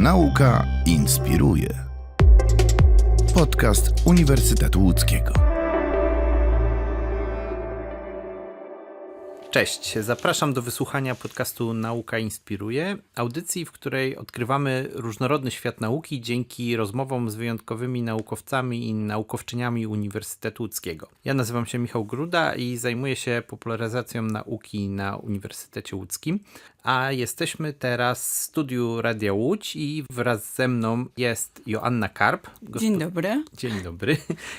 Nauka inspiruje. Podcast Uniwersytetu Łódzkiego. Cześć, zapraszam do wysłuchania podcastu Nauka inspiruje, audycji, w której odkrywamy różnorodny świat nauki dzięki rozmowom z wyjątkowymi naukowcami i naukowczyniami Uniwersytetu Łódzkiego. Ja nazywam się Michał Gruda i zajmuję się popularyzacją nauki na Uniwersytecie Łódzkim, a jesteśmy teraz w studiu Radia Łódź i wraz ze mną jest Joanna Karp. Dzień dobry. Dzień dobry.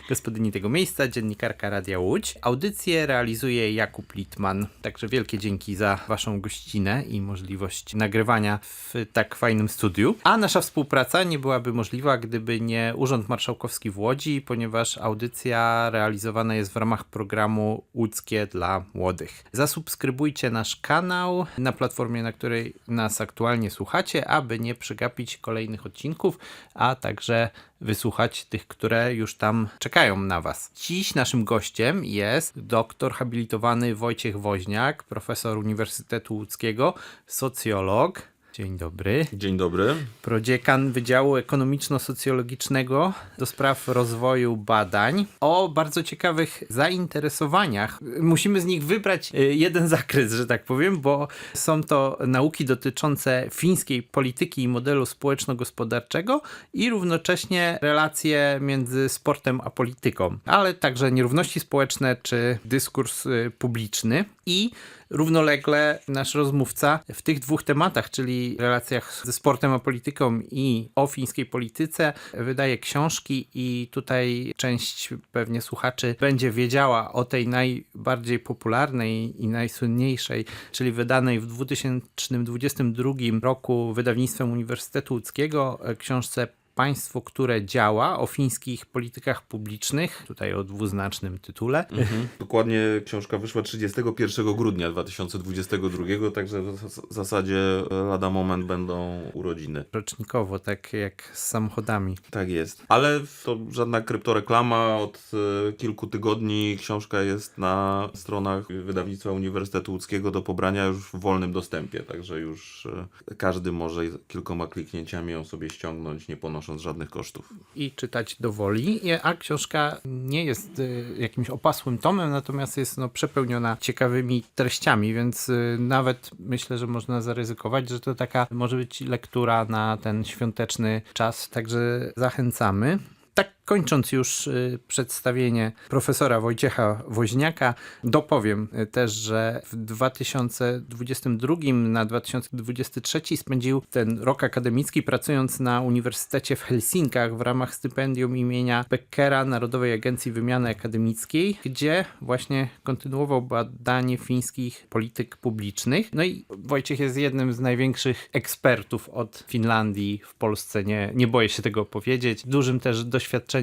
Gospodyni tego miejsca, dziennikarka Radia Łódź. Audycję realizuje Jakub Litman. Także wielkie dzięki za waszą gościnę i możliwość nagrywania w tak fajnym studiu. A nasza współpraca nie byłaby możliwa, gdyby nie Urząd Marszałkowski w Łodzi, ponieważ audycja realizowana jest w ramach programu Łódzkie dla Młodych. Zasubskrybujcie nasz kanał na platformie, na której nas aktualnie słuchacie, aby nie przegapić kolejnych odcinków, a także wysłuchać tych, które już tam czekają na was. Dziś naszym gościem jest doktor habilitowany Wojciech Woźniak, profesor Uniwersytetu Łódzkiego, socjolog. Dzień dobry. Dzień dobry. Prodziekan Wydziału Ekonomiczno-Socjologicznego do spraw rozwoju badań o bardzo ciekawych zainteresowaniach. Musimy z nich wybrać jeden zakres, że tak powiem, bo są to nauki dotyczące fińskiej polityki i modelu społeczno-gospodarczego i równocześnie relacje między sportem a polityką, ale także nierówności społeczne czy dyskurs publiczny. I równolegle nasz rozmówca w tych dwóch tematach, czyli relacjach ze sportem a polityką i o fińskiej polityce, wydaje książki i tutaj część pewnie słuchaczy będzie wiedziała o tej najbardziej popularnej i najsłynniejszej, czyli wydanej w 2022 roku wydawnictwem Uniwersytetu Łódzkiego książce Państwo, które działa, o fińskich politykach publicznych, tutaj o dwuznacznym tytule. Dokładnie książka wyszła 31 grudnia 2022, także w zasadzie lada moment będą urodziny. Rocznikowo, tak jak z samochodami. Tak jest. Ale to żadna kryptoreklama. Od kilku tygodni książka jest na stronach wydawnictwa Uniwersytetu Łódzkiego do pobrania już w wolnym dostępie, także już każdy może kilkoma kliknięciami ją sobie ściągnąć, nie ponosząc żadnych kosztów. I czytać do woli. A książka nie jest jakimś opasłym tomem, natomiast jest przepełniona ciekawymi treściami, więc nawet myślę, że można zaryzykować, że to taka może być lektura na ten świąteczny czas, także zachęcamy. Tak kończąc już przedstawienie profesora Wojciecha Woźniaka, dopowiem też, że w 2022 na 2023 spędził ten rok akademicki pracując na Uniwersytecie w Helsinkach w ramach stypendium imienia Beckera Narodowej Agencji Wymiany Akademickiej, gdzie właśnie kontynuował badanie fińskich polityk publicznych. No i Wojciech jest jednym z największych ekspertów od Finlandii w Polsce, nie boję się tego powiedzieć. Dużym też doświadczeniem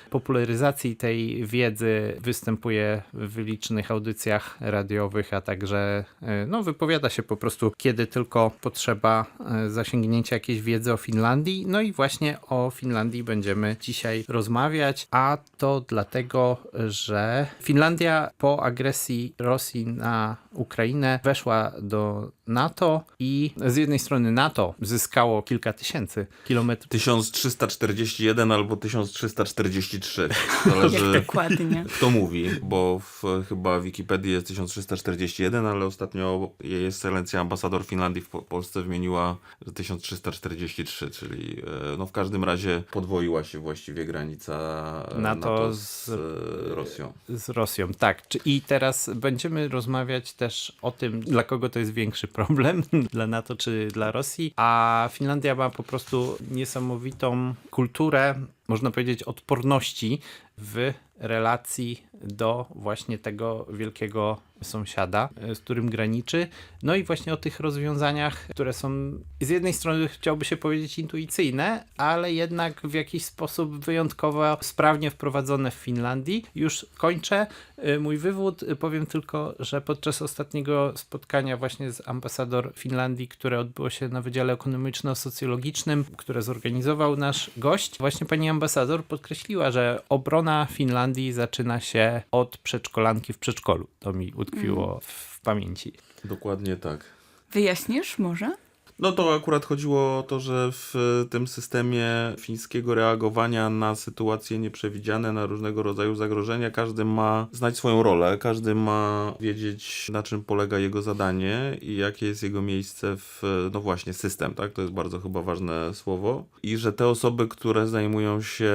popularyzacji tej wiedzy występuje w licznych audycjach radiowych, a także wypowiada się po prostu, kiedy tylko potrzeba zasięgnięcia jakiejś wiedzy o Finlandii. No i właśnie o Finlandii będziemy dzisiaj rozmawiać, a to dlatego, że Finlandia po agresji Rosji na Ukrainę weszła do NATO i z jednej strony NATO zyskało kilka tysięcy kilometrów. 1341 albo 1343. Zależy Dokładnie. kto mówi, bo chyba w Wikipedii jest 1341, ale ostatnio jej ekscelencja ambasador Finlandii w Polsce wymieniła 1343, czyli w każdym razie podwoiła się właściwie granica NATO z Rosją. Z Rosją, tak. I teraz będziemy rozmawiać też o tym, dla kogo to jest większy problem, dla NATO czy dla Rosji, a Finlandia ma po prostu niesamowitą kulturę, można powiedzieć, odporności w relacji do właśnie tego wielkiego sąsiada, z którym graniczy. No i właśnie o tych rozwiązaniach, które są z jednej strony chciałoby się powiedzieć intuicyjne, ale jednak w jakiś sposób wyjątkowo sprawnie wprowadzone w Finlandii. Już kończę mój wywód. Powiem tylko, że podczas ostatniego spotkania właśnie z ambasador Finlandii, które odbyło się na Wydziale Ekonomiczno-Socjologicznym, które zorganizował nasz gość, właśnie pani ambasador podkreśliła, że obrona Finlandii zaczyna się od przedszkolanki w przedszkolu. To mi utkwiło w pamięci. Dokładnie tak. Wyjaśnisz może? No to akurat chodziło o to, że w tym systemie fińskiego reagowania na sytuacje nieprzewidziane, na różnego rodzaju zagrożenia, każdy ma znać swoją rolę, każdy ma wiedzieć, na czym polega jego zadanie i jakie jest jego miejsce w, no właśnie, system, tak? To jest bardzo chyba ważne słowo. I że te osoby, które zajmują się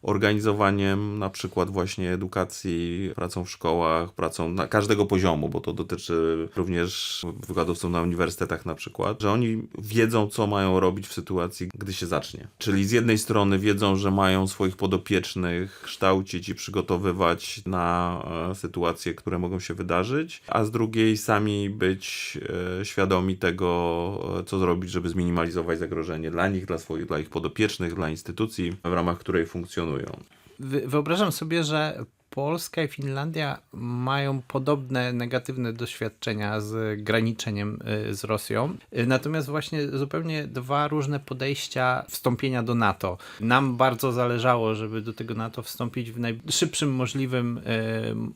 organizowaniem na przykład właśnie edukacji, pracą w szkołach, pracą na każdego poziomu, bo to dotyczy również wykładowców na uniwersytetach na przykład, że oni wiedzą, co mają robić w sytuacji, gdy się zacznie. Czyli z jednej strony wiedzą, że mają swoich podopiecznych kształcić i przygotowywać na sytuacje, które mogą się wydarzyć, a z drugiej sami być świadomi tego, co zrobić, żeby zminimalizować zagrożenie dla nich, dla ich podopiecznych, dla instytucji, w ramach której funkcjonują. Wyobrażam sobie, że Polska i Finlandia mają podobne negatywne doświadczenia z graniczeniem z Rosją. Natomiast właśnie zupełnie dwa różne podejścia wstąpienia do NATO. Nam bardzo zależało, żeby do tego NATO wstąpić w najszybszym możliwym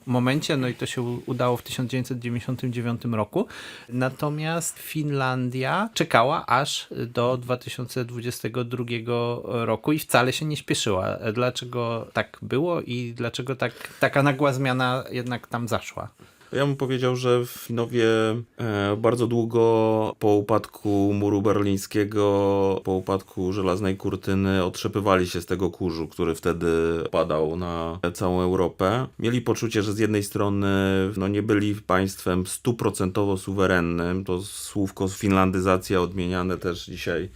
momencie, no i to się udało w 1999 roku. Natomiast Finlandia czekała aż do 2022 roku i wcale się nie śpieszyła. Dlaczego tak było i dlaczego taka nagła zmiana jednak tam zaszła? Ja bym powiedział, że Finowie bardzo długo po upadku muru berlińskiego, po upadku żelaznej kurtyny otrzepywali się z tego kurzu, który wtedy padał na całą Europę. Mieli poczucie, że z jednej strony nie byli państwem 100% suwerennym, to słówko finlandyzacja odmieniane też dzisiaj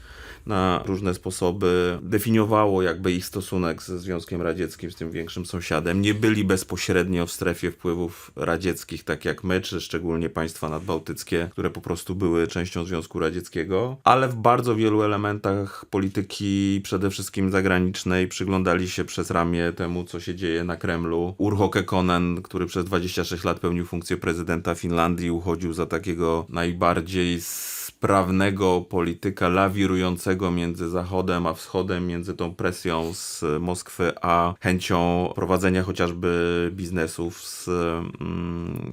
na różne sposoby definiowało jakby ich stosunek ze Związkiem Radzieckim, z tym większym sąsiadem. Nie byli bezpośrednio w strefie wpływów radzieckich, tak jak my, czy szczególnie państwa nadbałtyckie, które po prostu były częścią Związku Radzieckiego, ale w bardzo wielu elementach polityki, przede wszystkim zagranicznej, przyglądali się przez ramię temu, co się dzieje na Kremlu. Urho Kekkonen, który przez 26 lat pełnił funkcję prezydenta Finlandii, uchodził za takiego najbardziej sprawnego polityka lawirującego między Zachodem a Wschodem, między tą presją z Moskwy a chęcią prowadzenia chociażby biznesów z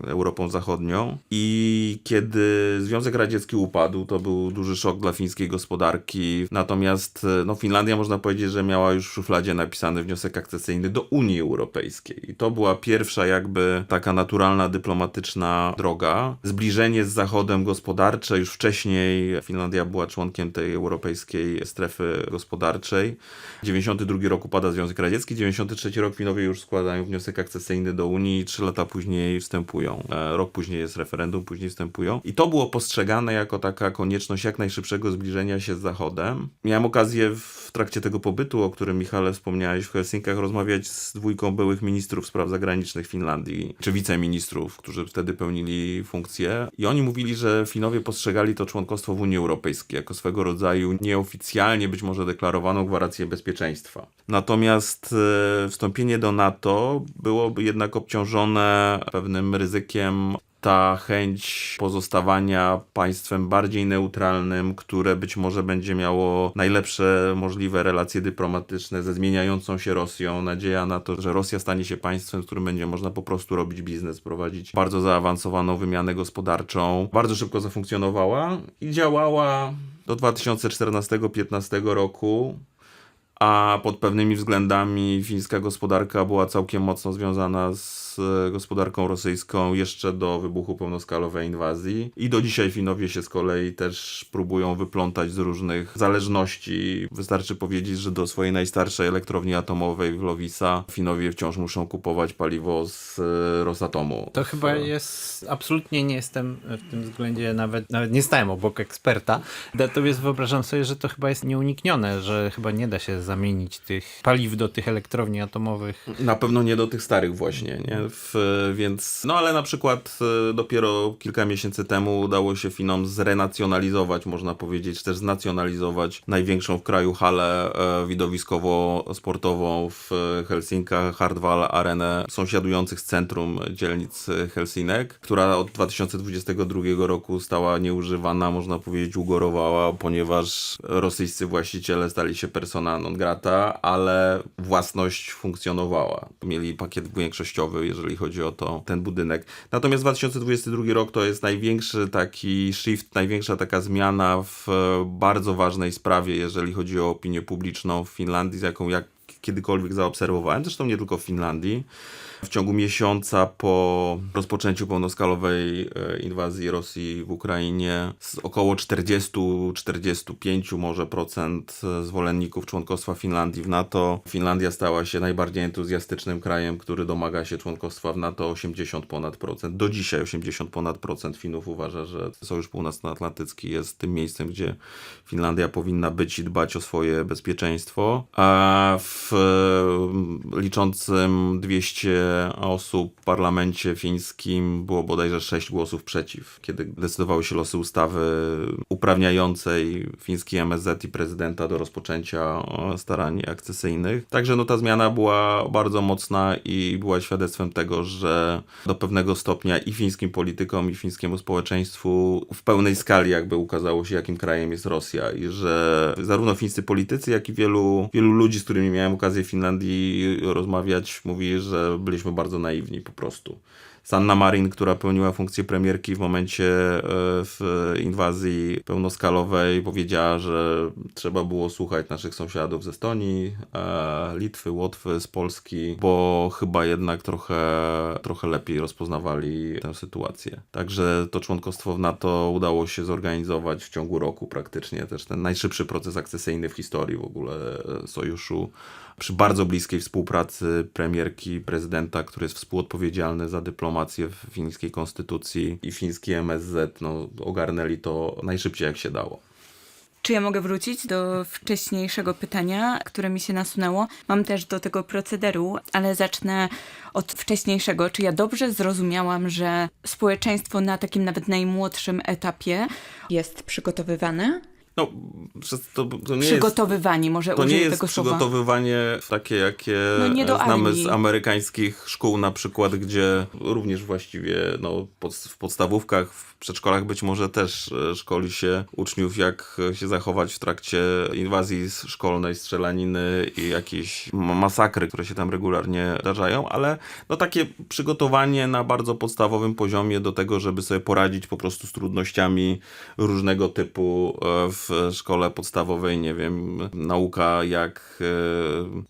Europą Zachodnią. I kiedy Związek Radziecki upadł, to był duży szok dla fińskiej gospodarki. Natomiast Finlandia, można powiedzieć, że miała już w szufladzie napisany wniosek akcesyjny do Unii Europejskiej. I to była pierwsza jakby taka naturalna, dyplomatyczna droga. Zbliżenie z Zachodem gospodarcze. Już wcześniej Finlandia była członkiem tej europejskiej strefy gospodarczej. 92 rok upada Związek Radziecki, 93 rok Finowie już składają wniosek akcesyjny do Unii, 3 lata później wstępują. Rok później jest referendum, później wstępują. I to było postrzegane jako taka konieczność jak najszybszego zbliżenia się z Zachodem. Miałem okazję w trakcie tego pobytu, o którym, Michale, wspomniałeś, w Helsinkach, rozmawiać z dwójką byłych ministrów spraw zagranicznych Finlandii, czy wiceministrów, którzy wtedy pełnili funkcję. I oni mówili, że Finowie postrzegali to członkostwo w Unii Europejskiej jako swego rodzaju nieoficjalnie być może deklarowaną gwarancję bezpieczeństwa. Natomiast wstąpienie do NATO byłoby jednak obciążone pewnym ryzykiem. Ta chęć pozostawania państwem bardziej neutralnym, które być może będzie miało najlepsze możliwe relacje dyplomatyczne ze zmieniającą się Rosją. Nadzieja na to, że Rosja stanie się państwem, z którym będzie można po prostu robić biznes, prowadzić bardzo zaawansowaną wymianę gospodarczą. Bardzo szybko zafunkcjonowała i działała do 2014-2015 roku. A pod pewnymi względami fińska gospodarka była całkiem mocno związana z gospodarką rosyjską jeszcze do wybuchu pełnoskalowej inwazji. I do dzisiaj Finowie się z kolei też próbują wyplątać z różnych zależności. Wystarczy powiedzieć, że do swojej najstarszej elektrowni atomowej w Loviisa Finowie wciąż muszą kupować paliwo z Rosatomu. To chyba jest, absolutnie nie jestem w tym względzie, nawet nie stałem obok eksperta. Natomiast wyobrażam sobie, że to chyba jest nieuniknione, że chyba nie da się zamienić tych paliw do tych elektrowni atomowych. Na pewno nie do tych starych właśnie, nie? Więc, ale na przykład dopiero kilka miesięcy temu udało się Finom zrenacjonalizować, można powiedzieć, czy też znacjonalizować największą w kraju halę widowiskowo-sportową w Helsinkach, Hartwall Arenę, sąsiadujących z centrum dzielnic Helsinek, która od 2022 roku stała nieużywana, można powiedzieć ugorowała, ponieważ rosyjscy właściciele stali się persona non Leningrada, ale własność funkcjonowała. Mieli pakiet większościowy, jeżeli chodzi o ten budynek. Natomiast 2022 rok to jest największy taki shift, największa taka zmiana w bardzo ważnej sprawie, jeżeli chodzi o opinię publiczną w Finlandii, z jaką kiedykolwiek zaobserwowałem, zresztą nie tylko w Finlandii. W ciągu miesiąca po rozpoczęciu pełnoskalowej inwazji Rosji w Ukrainie z około 40-45 może procent zwolenników członkostwa Finlandii w NATO. Finlandia stała się najbardziej entuzjastycznym krajem, który domaga się członkostwa w NATO. 80 ponad procent. Do dzisiaj 80 ponad procent Finów uważa, że Sojusz Północnoatlantycki jest tym miejscem, gdzie Finlandia powinna być i dbać o swoje bezpieczeństwo. A w liczącym 200 osób w parlamencie fińskim było bodajże 6 głosów przeciw, kiedy decydowały się losy ustawy uprawniającej fiński MSZ i prezydenta do rozpoczęcia starań akcesyjnych. Także ta zmiana była bardzo mocna i była świadectwem tego, że do pewnego stopnia i fińskim politykom, i fińskiemu społeczeństwu w pełnej skali jakby ukazało się, jakim krajem jest Rosja i że zarówno fińscy politycy, jak i wielu ludzi, z którymi miałem okazję w Finlandii rozmawiać, mówi, że byliśmy bardzo naiwni po prostu. Sanna Marin, która pełniła funkcję premierki w momencie w inwazji pełnoskalowej, powiedziała, że trzeba było słuchać naszych sąsiadów z Estonii, Litwy, Łotwy, z Polski, bo chyba jednak trochę lepiej rozpoznawali tę sytuację. Także to członkostwo w NATO udało się zorganizować w ciągu roku praktycznie. Też ten najszybszy proces akcesyjny w historii w ogóle sojuszu. Przy bardzo bliskiej współpracy premierki, prezydenta, który jest współodpowiedzialny za dyplomację w fińskiej konstytucji i fiński MSZ, ogarnęli to najszybciej jak się dało. Czy ja mogę wrócić do wcześniejszego pytania, które mi się nasunęło? Mam też do tego procederu, ale zacznę od wcześniejszego. Czy ja dobrze zrozumiałam, że społeczeństwo na takim nawet najmłodszym etapie jest przygotowywane? To nie Przygotowywanie, może to nie użyję jest tego słowa. przygotowywanie takie, jakie nie do znamy armii. z amerykańskich szkół na przykład, gdzie również właściwie w podstawówkach, w przedszkolach być może też szkoli się uczniów, jak się zachować w trakcie inwazji szkolnej, strzelaniny i jakieś masakry, które się tam regularnie zdarzają, ale takie przygotowanie na bardzo podstawowym poziomie do tego, żeby sobie poradzić po prostu z trudnościami różnego typu w szkole podstawowej, nie wiem, nauka jak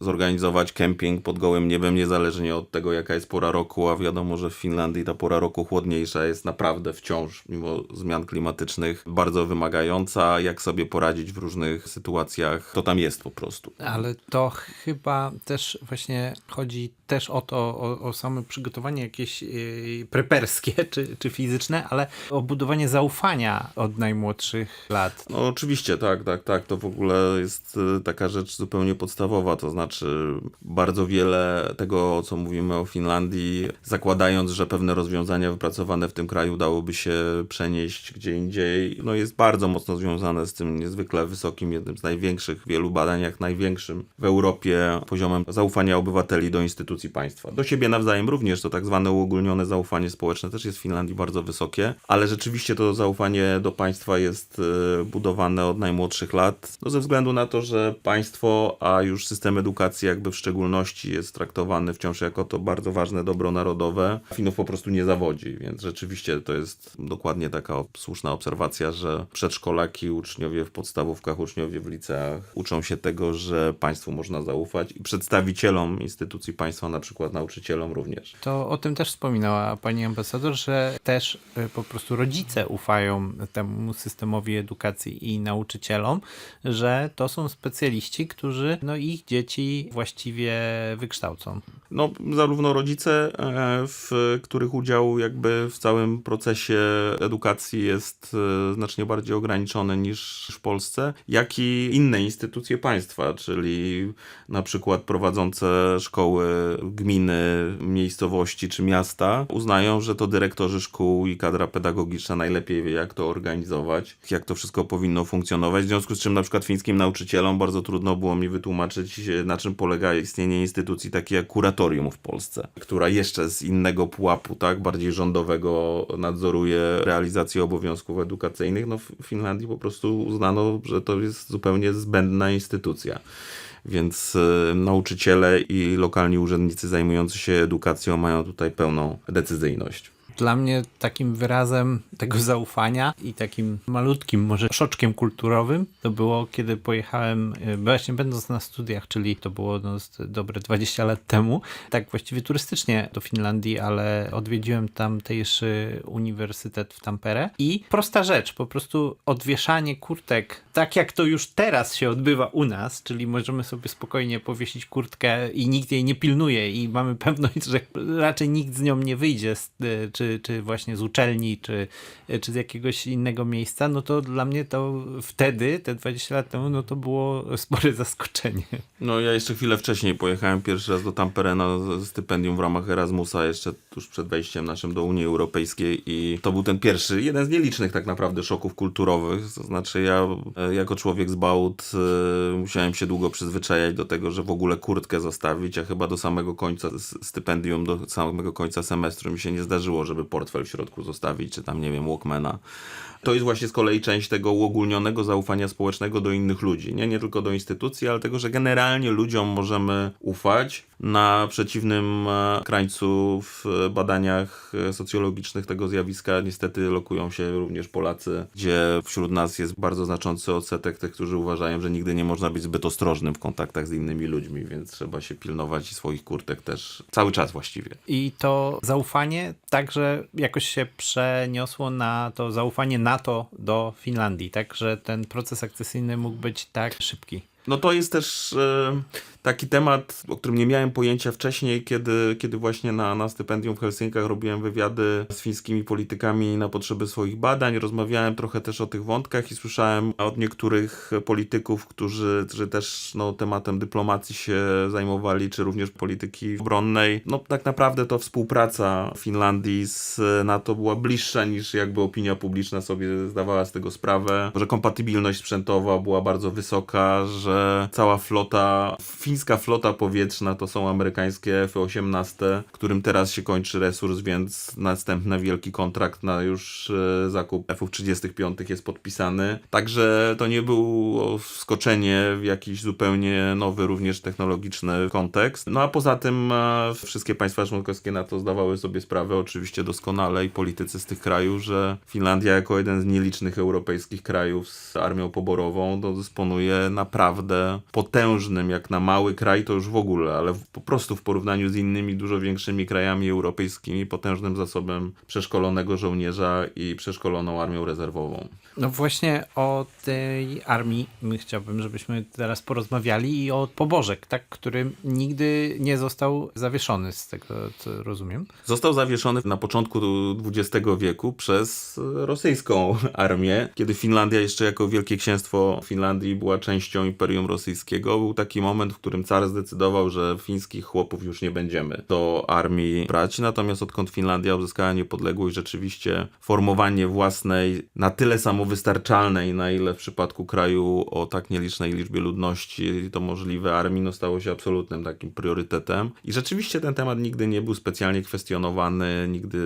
zorganizować kemping pod gołym niebem, niezależnie od tego, jaka jest pora roku, a wiadomo, że w Finlandii ta pora roku chłodniejsza jest naprawdę wciąż, mimo zmian klimatycznych, bardzo wymagająca. Jak sobie poradzić w różnych sytuacjach, to tam jest po prostu. Ale to chyba też właśnie chodzi też o to, o samo przygotowanie jakieś preperskie czy fizyczne, ale o budowanie zaufania od najmłodszych lat. Oczywiście, tak. To w ogóle jest taka rzecz zupełnie podstawowa, to znaczy bardzo wiele tego, co mówimy o Finlandii, zakładając, że pewne rozwiązania wypracowane w tym kraju dałoby się przenieść gdzie indziej, jest bardzo mocno związane z tym niezwykle wysokim, jednym z największych w wielu badaniach, największym w Europie poziomem zaufania obywateli do instytucji państwa. Do siebie nawzajem również, to tak zwane uogólnione zaufanie społeczne też jest w Finlandii bardzo wysokie, ale rzeczywiście to zaufanie do państwa jest budowane od najmłodszych lat, ze względu na to, że państwo, a już system edukacji jakby w szczególności jest traktowany wciąż jako to bardzo ważne dobro narodowe. Finów po prostu nie zawodzi, więc rzeczywiście to jest dokładnie taka słuszna obserwacja, że przedszkolaki, uczniowie w podstawówkach, uczniowie w liceach uczą się tego, że państwu można zaufać i przedstawicielom instytucji państwa, na przykład nauczycielom również. To o tym też wspominała pani ambasador, że też po prostu rodzice ufają temu systemowi edukacji i nauczycielom, że to są specjaliści, którzy ich dzieci właściwie wykształcą. Zarówno rodzice, w których udział jakby w całym procesie edukacji jest znacznie bardziej ograniczony niż w Polsce, jak i inne instytucje państwa, czyli na przykład prowadzące szkoły gminy, miejscowości czy miasta uznają, że to dyrektorzy szkół i kadra pedagogiczna najlepiej wie, jak to organizować, jak to wszystko powinno funkcjonować. W związku z czym na przykład fińskim nauczycielom bardzo trudno było mi wytłumaczyć, na czym polega istnienie instytucji takiej jak kuratorium w Polsce, która jeszcze z innego pułapu, tak, bardziej rządowego nadzoruje realizację obowiązków edukacyjnych. No w Finlandii po prostu uznano, że to jest zupełnie zbędna instytucja. Więc nauczyciele i lokalni urzędnicy zajmujący się edukacją mają tutaj pełną decyzyjność. Dla mnie takim wyrazem tego zaufania i takim malutkim może szoczkiem kulturowym to było, kiedy pojechałem, właśnie będąc na studiach, czyli to było dobre 20 lat temu, tak właściwie turystycznie do Finlandii, ale odwiedziłem tamtejszy uniwersytet w Tampere i prosta rzecz, po prostu odwieszanie kurtek, tak jak to już teraz się odbywa u nas, czyli możemy sobie spokojnie powiesić kurtkę i nikt jej nie pilnuje i mamy pewność, że raczej nikt z nią nie wyjdzie, czy właśnie z uczelni, czy z jakiegoś innego miejsca, no to dla mnie to wtedy, te 20 lat temu, no to było spore zaskoczenie. No ja jeszcze chwilę wcześniej pojechałem pierwszy raz do Tampere na stypendium w ramach Erasmusa, jeszcze tuż przed wejściem naszym do Unii Europejskiej i to był ten pierwszy, jeden z nielicznych tak naprawdę szoków kulturowych, to znaczy ja jako człowiek z Bałut musiałem się długo przyzwyczajać do tego, że w ogóle kurtkę zostawić, a chyba do samego końca stypendium, do samego końca semestru mi się nie zdarzyło, żeby portfel w środku zostawić, czy tam, nie wiem, Walkmana. To jest właśnie z kolei część tego uogólnionego zaufania społecznego do innych ludzi. Nie tylko do instytucji, ale tego, że generalnie ludziom możemy ufać. Na przeciwnym krańcu w badaniach socjologicznych tego zjawiska niestety lokują się również Polacy, gdzie wśród nas jest bardzo znaczący odsetek tych, którzy uważają, że nigdy nie można być zbyt ostrożnym w kontaktach z innymi ludźmi, więc trzeba się pilnować swoich kurtek też cały czas właściwie. I to zaufanie także jakoś się przeniosło na to zaufanie NATO do Finlandii, tak, że ten proces akcesyjny mógł być tak szybki. No to jest też taki temat, o którym nie miałem pojęcia wcześniej, kiedy właśnie na stypendium w Helsinkach robiłem wywiady z fińskimi politykami na potrzeby swoich badań. Rozmawiałem trochę też o tych wątkach i słyszałem od niektórych polityków, którzy też tematem dyplomacji się zajmowali, czy również polityki obronnej. No tak naprawdę to współpraca Finlandii z NATO była bliższa niż jakby opinia publiczna sobie zdawała z tego sprawę, że kompatybilność sprzętowa była bardzo wysoka, że cała flota, fińska flota powietrzna to są amerykańskie F-18, którym teraz się kończy resurs, więc następny wielki kontrakt na już zakup F-35 jest podpisany. Także to nie było wskoczenie w jakiś zupełnie nowy, również technologiczny kontekst. No a poza tym wszystkie państwa członkowskie NATO zdawały sobie sprawę oczywiście doskonale i politycy z tych krajów, że Finlandia jako jeden z nielicznych europejskich krajów z armią poborową dysponuje naprawdę potężnym, jak na mały kraj to już w ogóle, ale po prostu w porównaniu z innymi dużo większymi krajami europejskimi potężnym zasobem przeszkolonego żołnierza i przeszkoloną armią rezerwową. No właśnie o tej armii chciałbym, żebyśmy teraz porozmawiali i o pobożek, tak, który nigdy nie został zawieszony, z tego co rozumiem. Został zawieszony na początku XX wieku przez rosyjską armię, kiedy Finlandia jeszcze jako Wielkie Księstwo Finlandii była częścią Imperium Rosyjskiego. Był taki moment, w którym car zdecydował, że fińskich chłopów już nie będziemy do armii brać. Natomiast odkąd Finlandia uzyskała niepodległość, rzeczywiście formowanie własnej, na tyle samowystarczalnej, na ile w przypadku kraju o tak nielicznej liczbie ludności to możliwe armii, stało się absolutnym takim priorytetem. I rzeczywiście ten temat nigdy nie był specjalnie kwestionowany, nigdy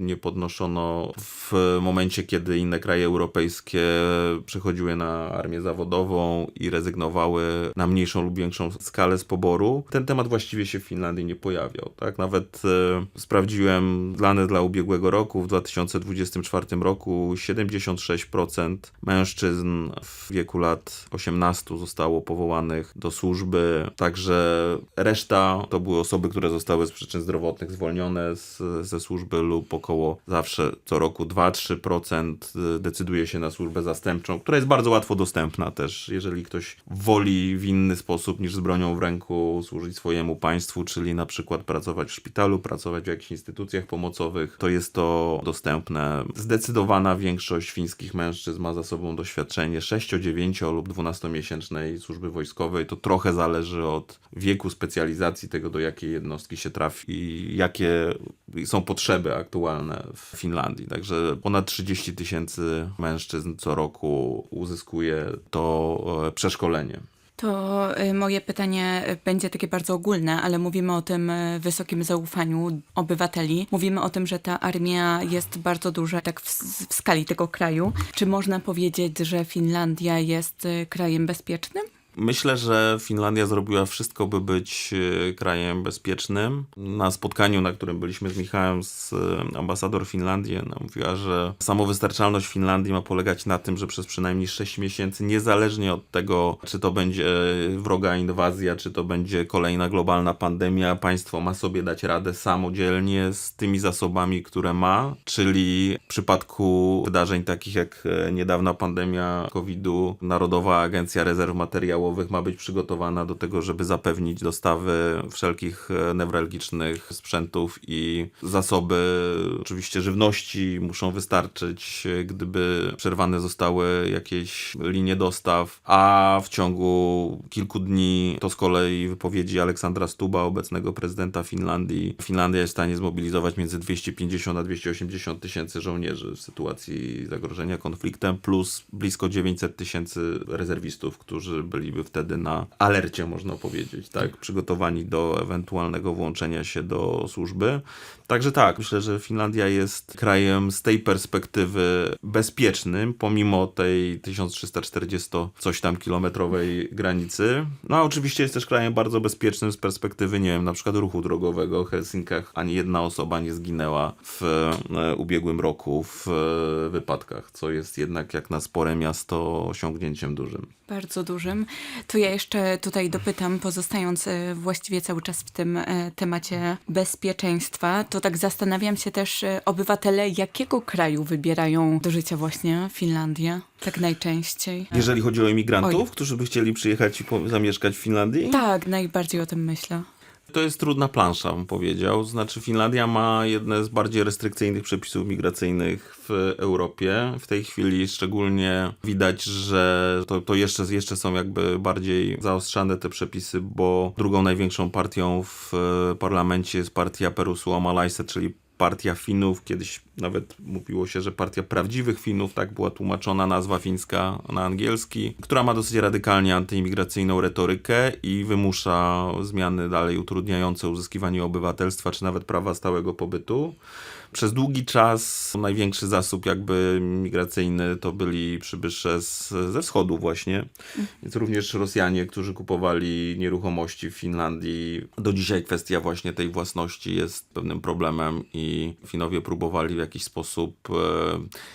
nie podnoszono w momencie, kiedy inne kraje europejskie przechodziły na armię zawodową i rezygnowały na mniejszą lub większą skalę z poboru. Ten temat właściwie się w Finlandii nie pojawiał. Tak? Nawet sprawdziłem dane dla ubiegłego roku. W 2024 roku 76% mężczyzn w wieku lat 18 zostało powołanych do służby. Także reszta to były osoby, które zostały z przyczyn zdrowotnych zwolnione ze służby lub około zawsze co roku 2-3% decyduje się na służbę zastępczą, która jest bardzo łatwo dostępna też. Jeżeli ktoś woli w inny sposób niż z bronią w ręku służyć swojemu państwu, czyli na przykład pracować w szpitalu, pracować w jakichś instytucjach pomocowych, to jest to dostępne. Zdecydowana większość fińskich mężczyzn ma za sobą doświadczenie 6, 9 lub 12-miesięcznej służby wojskowej. To trochę zależy od wieku, specjalizacji, tego do jakiej jednostki się trafi i jakie są potrzeby aktualne w Finlandii. Także ponad 30 000 mężczyzn co roku uzyskuje to przeszkolenie. To moje pytanie będzie takie bardzo ogólne, ale mówimy o tym wysokim zaufaniu obywateli. Mówimy o tym, że ta armia jest bardzo duża tak w skali tego kraju. Czy można powiedzieć, że Finlandia jest krajem bezpiecznym? Myślę, że Finlandia zrobiła wszystko, by być krajem bezpiecznym. Na spotkaniu, na którym byliśmy z Michałem, z ambasador Finlandii, ona mówiła, że samowystarczalność Finlandii ma polegać na tym, że przez przynajmniej 6 miesięcy, niezależnie od tego, czy to będzie wroga inwazja, czy to będzie kolejna globalna pandemia, państwo ma sobie dać radę samodzielnie z tymi zasobami, które ma, czyli w przypadku wydarzeń takich jak niedawna pandemia COVID-u, Narodowa Agencja Rezerw Materiałowych ma być przygotowana do tego, żeby zapewnić dostawy wszelkich newralgicznych sprzętów i zasoby, oczywiście żywności muszą wystarczyć, gdyby przerwane zostały jakieś linie dostaw, a w ciągu kilku dni, to z kolei wypowiedzi Aleksandra Stuba, obecnego prezydenta Finlandii, Finlandia jest w stanie zmobilizować między 250 a 280 tysięcy żołnierzy w sytuacji zagrożenia konfliktem, plus blisko 900 tysięcy rezerwistów, którzy byliby wtedy na alercie, można powiedzieć, tak, przygotowani do ewentualnego włączenia się do służby. Także tak, myślę, że Finlandia jest krajem z tej perspektywy bezpiecznym, pomimo tej 1340 coś tam kilometrowej granicy. No a oczywiście jest też krajem bardzo bezpiecznym z perspektywy, nie wiem, na przykład ruchu drogowego w Helsinkach. Ani jedna osoba nie zginęła w ubiegłym roku w wypadkach, co jest jednak jak na spore miasto osiągnięciem dużym. Bardzo dużym. To ja jeszcze tutaj dopytam, pozostając właściwie cały czas w tym temacie bezpieczeństwa, to tak zastanawiam się też, obywatele jakiego kraju wybierają do życia właśnie Finlandię? Tak najczęściej. Jeżeli chodzi o imigrantów, Oj. którzy by chcieli przyjechać i zamieszkać w Finlandii? Tak, najbardziej o tym myślę. To jest trudna plansza, bym powiedział. Znaczy Finlandia ma jedne z bardziej restrykcyjnych przepisów migracyjnych w Europie. W tej chwili szczególnie widać, że to jeszcze są jakby bardziej zaostrzane te przepisy, bo drugą największą partią w parlamencie jest partia Perussuomalaisia, czyli partia Finów. Kiedyś nawet mówiło się, że partia prawdziwych Finów, tak była tłumaczona nazwa fińska na angielski, która ma dosyć radykalnie antyimigracyjną retorykę i wymusza zmiany dalej utrudniające uzyskiwanie obywatelstwa czy nawet prawa stałego pobytu. Przez długi czas największy zasób jakby migracyjny to byli przybysze ze wschodu właśnie, więc również Rosjanie, którzy kupowali nieruchomości w Finlandii. Do dzisiaj kwestia właśnie tej własności jest pewnym problemem i Finowie próbowali w jakiś sposób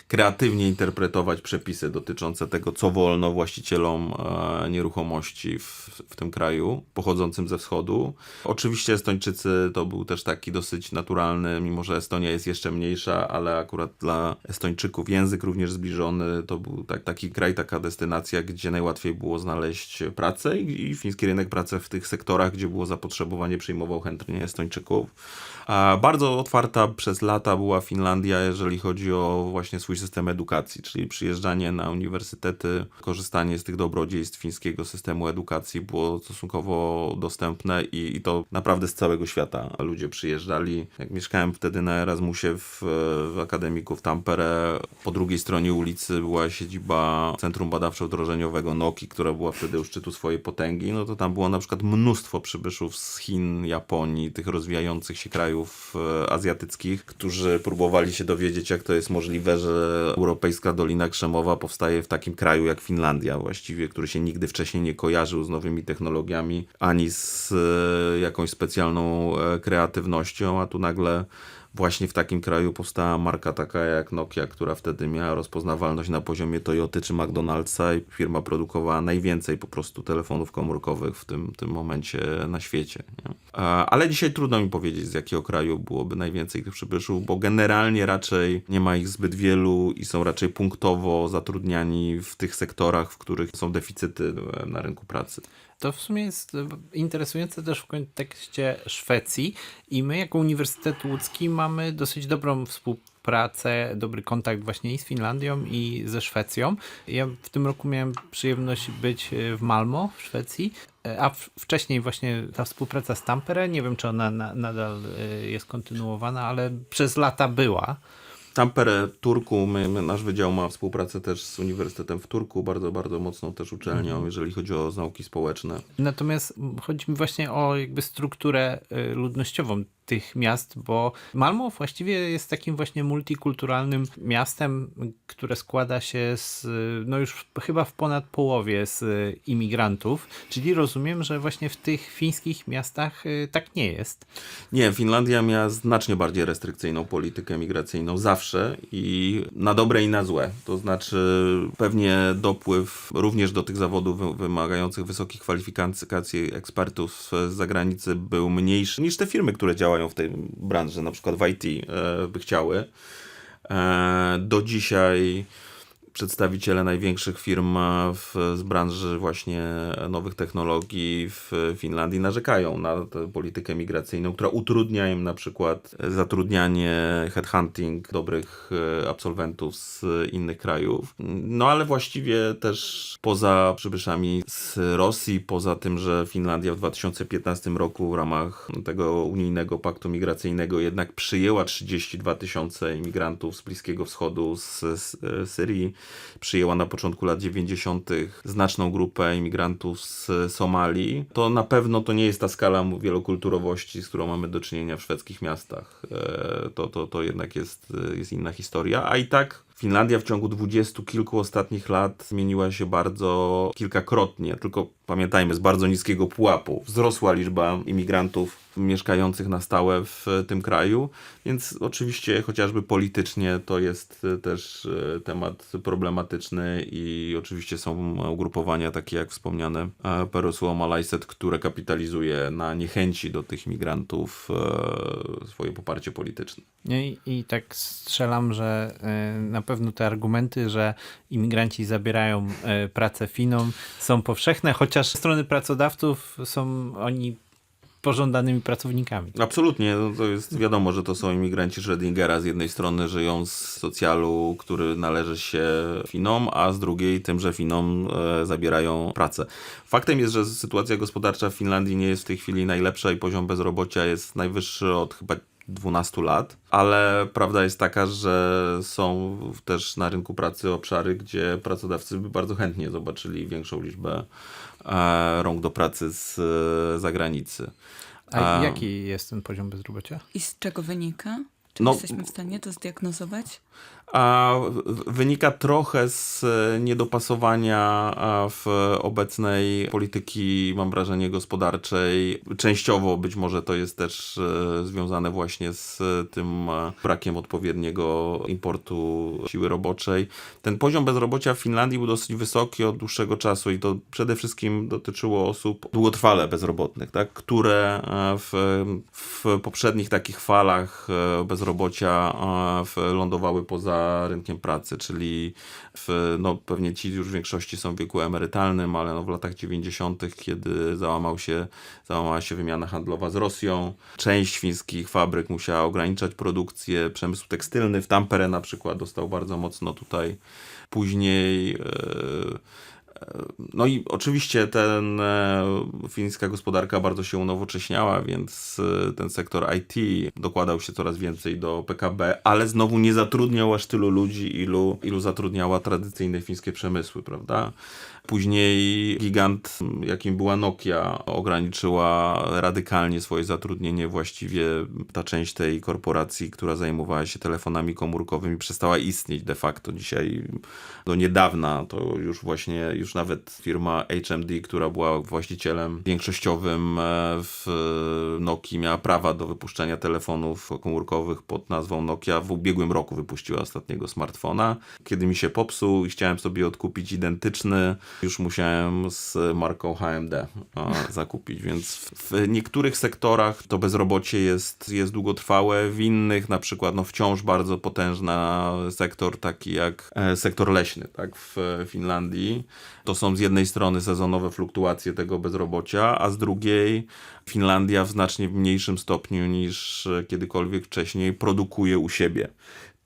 kreatywnie interpretować przepisy dotyczące tego, co wolno właścicielom nieruchomości w tym kraju pochodzącym ze wschodu. Oczywiście Estończycy to był też taki dosyć naturalny, mimo że Estonia jest jeszcze mniejsza, ale akurat dla Estończyków język również zbliżony. To był taki kraj, taka destynacja, gdzie najłatwiej było znaleźć pracę i fiński rynek pracy w tych sektorach, gdzie było zapotrzebowanie, przyjmował chętnie Estończyków. A bardzo otwarta przez lata była Finlandia, jeżeli chodzi o właśnie swój system edukacji, czyli przyjeżdżanie na uniwersytety, korzystanie z tych dobrodziejstw fińskiego systemu edukacji było stosunkowo dostępne i to naprawdę z całego świata ludzie przyjeżdżali. Jak mieszkałem wtedy na Erasmusie w akademiku w Tampere, po drugiej stronie ulicy była siedziba Centrum Badawczo-Wdrożeniowego Nokii, która była wtedy u szczytu swojej potęgi, no to tam było na przykład mnóstwo przybyszów z Chin, Japonii, tych rozwijających się krajów azjatyckich, którzy próbowali się dowiedzieć, jak to jest możliwe, że europejska Dolina Krzemowa powstaje w takim kraju jak Finlandia właściwie, który się nigdy wcześniej nie kojarzył z nowymi technologiami, ani z jakąś specjalną kreatywnością, a tu nagle właśnie w takim kraju powstała marka taka jak Nokia, która wtedy miała rozpoznawalność na poziomie Toyoty czy McDonald'sa i firma produkowała najwięcej po prostu telefonów komórkowych w tym momencie na świecie. Nie? Ale dzisiaj trudno mi powiedzieć, z jakiego kraju byłoby najwięcej tych przybyszów, bo generalnie raczej nie ma ich zbyt wielu i są raczej punktowo zatrudniani w tych sektorach, w których są deficyty na rynku pracy. To w sumie jest interesujące też w kontekście Szwecji i my jako Uniwersytet Łódzki mamy dosyć dobrą współpracę, dobry kontakt właśnie i z Finlandią i ze Szwecją. Ja w tym roku miałem przyjemność być w Malmö w Szwecji, a wcześniej właśnie ta współpraca z Tampere, nie wiem czy ona nadal jest kontynuowana, ale przez lata była. Tampere, Turku, nasz wydział ma współpracę też z Uniwersytetem w Turku, bardzo, bardzo mocną też uczelnią, jeżeli chodzi o nauki społeczne. Natomiast chodzi mi właśnie o jakby strukturę ludnościową tych miast, bo Malmö właściwie jest takim właśnie multikulturalnym miastem, które składa się z, no już chyba w ponad połowie z imigrantów, czyli rozumiem, że właśnie w tych fińskich miastach tak nie jest. Nie, Finlandia miała znacznie bardziej restrykcyjną politykę migracyjną zawsze i na dobre i na złe. To znaczy pewnie dopływ również do tych zawodów wymagających wysokich kwalifikacji ekspertów z zagranicy był mniejszy niż te firmy, które działają w tej branży, na przykład w IT by chciały. Do dzisiaj przedstawiciele największych firm z branży właśnie nowych technologii w Finlandii narzekają na tę politykę migracyjną, która utrudnia im na przykład zatrudnianie, headhunting dobrych absolwentów z innych krajów. No ale właściwie też poza przybyszami z Rosji, poza tym, że Finlandia w 2015 roku w ramach tego unijnego paktu migracyjnego jednak przyjęła 32 000 imigrantów z Bliskiego Wschodu, z Syrii, przyjęła na początku lat 90. znaczną grupę imigrantów z Somalii, to na pewno to nie jest ta skala wielokulturowości, z którą mamy do czynienia w szwedzkich miastach. To jednak jest inna historia, a i tak Finlandia w ciągu 20 kilku ostatnich lat zmieniła się bardzo kilkakrotnie, tylko pamiętajmy, z bardzo niskiego pułapu. Wzrosła liczba imigrantów mieszkających na stałe w tym kraju, więc oczywiście chociażby politycznie to jest też temat problematyczny i oczywiście są ugrupowania takie jak wspomniane Perussuo Malaiset, które kapitalizuje na niechęci do tych imigrantów swoje poparcie polityczne. I tak strzelam, że na pewno te argumenty, że imigranci zabierają pracę Finom są powszechne, chociaż z strony pracodawców są oni pożądanymi pracownikami. Absolutnie, no to jest wiadomo, że to są imigranci Schrödingera. Z jednej strony żyją z socjalu, który należy się Finom, a z drugiej tym, że Finom zabierają pracę. Faktem jest, że sytuacja gospodarcza w Finlandii nie jest w tej chwili najlepsza i poziom bezrobocia jest najwyższy od chyba 12 lat, ale prawda jest taka, że są też na rynku pracy obszary, gdzie pracodawcy by bardzo chętnie zobaczyli większą liczbę rąk do pracy z zagranicy. A jaki jest ten poziom bezrobocia? I z czego wynika? Czy jesteśmy w stanie to zdiagnozować? Wynika trochę z niedopasowania w obecnej polityki, mam wrażenie, gospodarczej. Częściowo być może to jest też związane właśnie z tym brakiem odpowiedniego importu siły roboczej. Ten poziom bezrobocia w Finlandii był dosyć wysoki od dłuższego czasu i to przede wszystkim dotyczyło osób długotrwale bezrobotnych, tak? Które w poprzednich takich falach bezrobocia lądowały poza rynkiem pracy, czyli pewnie ci już w większości są w wieku emerytalnym, ale w latach 90., kiedy załamała się wymiana handlowa z Rosją, część fińskich fabryk musiała ograniczać produkcję, przemysł tekstylny w Tampere na przykład dostał bardzo mocno tutaj później. No i oczywiście fińska gospodarka bardzo się unowocześniała, więc ten sektor IT dokładał się coraz więcej do PKB, ale znowu nie zatrudniał aż tylu ludzi, ilu zatrudniała tradycyjne fińskie przemysły, prawda? Później gigant, jakim była Nokia, ograniczyła radykalnie swoje zatrudnienie. Właściwie ta część tej korporacji, która zajmowała się telefonami komórkowymi, przestała istnieć de facto. Dzisiaj do niedawna to już nawet firma HMD, która była właścicielem większościowym w Nokii, miała prawa do wypuszczenia telefonów komórkowych pod nazwą Nokia. W ubiegłym roku wypuściła ostatniego smartfona. Kiedy mi się popsuł i chciałem sobie odkupić identyczny, już musiałem z marką HMD zakupić, więc w niektórych sektorach to bezrobocie jest długotrwałe, w innych na przykład wciąż bardzo potężny sektor taki jak sektor leśny, tak, w Finlandii. To są z jednej strony sezonowe fluktuacje tego bezrobocia, a z drugiej Finlandia w znacznie mniejszym stopniu niż kiedykolwiek wcześniej produkuje u siebie.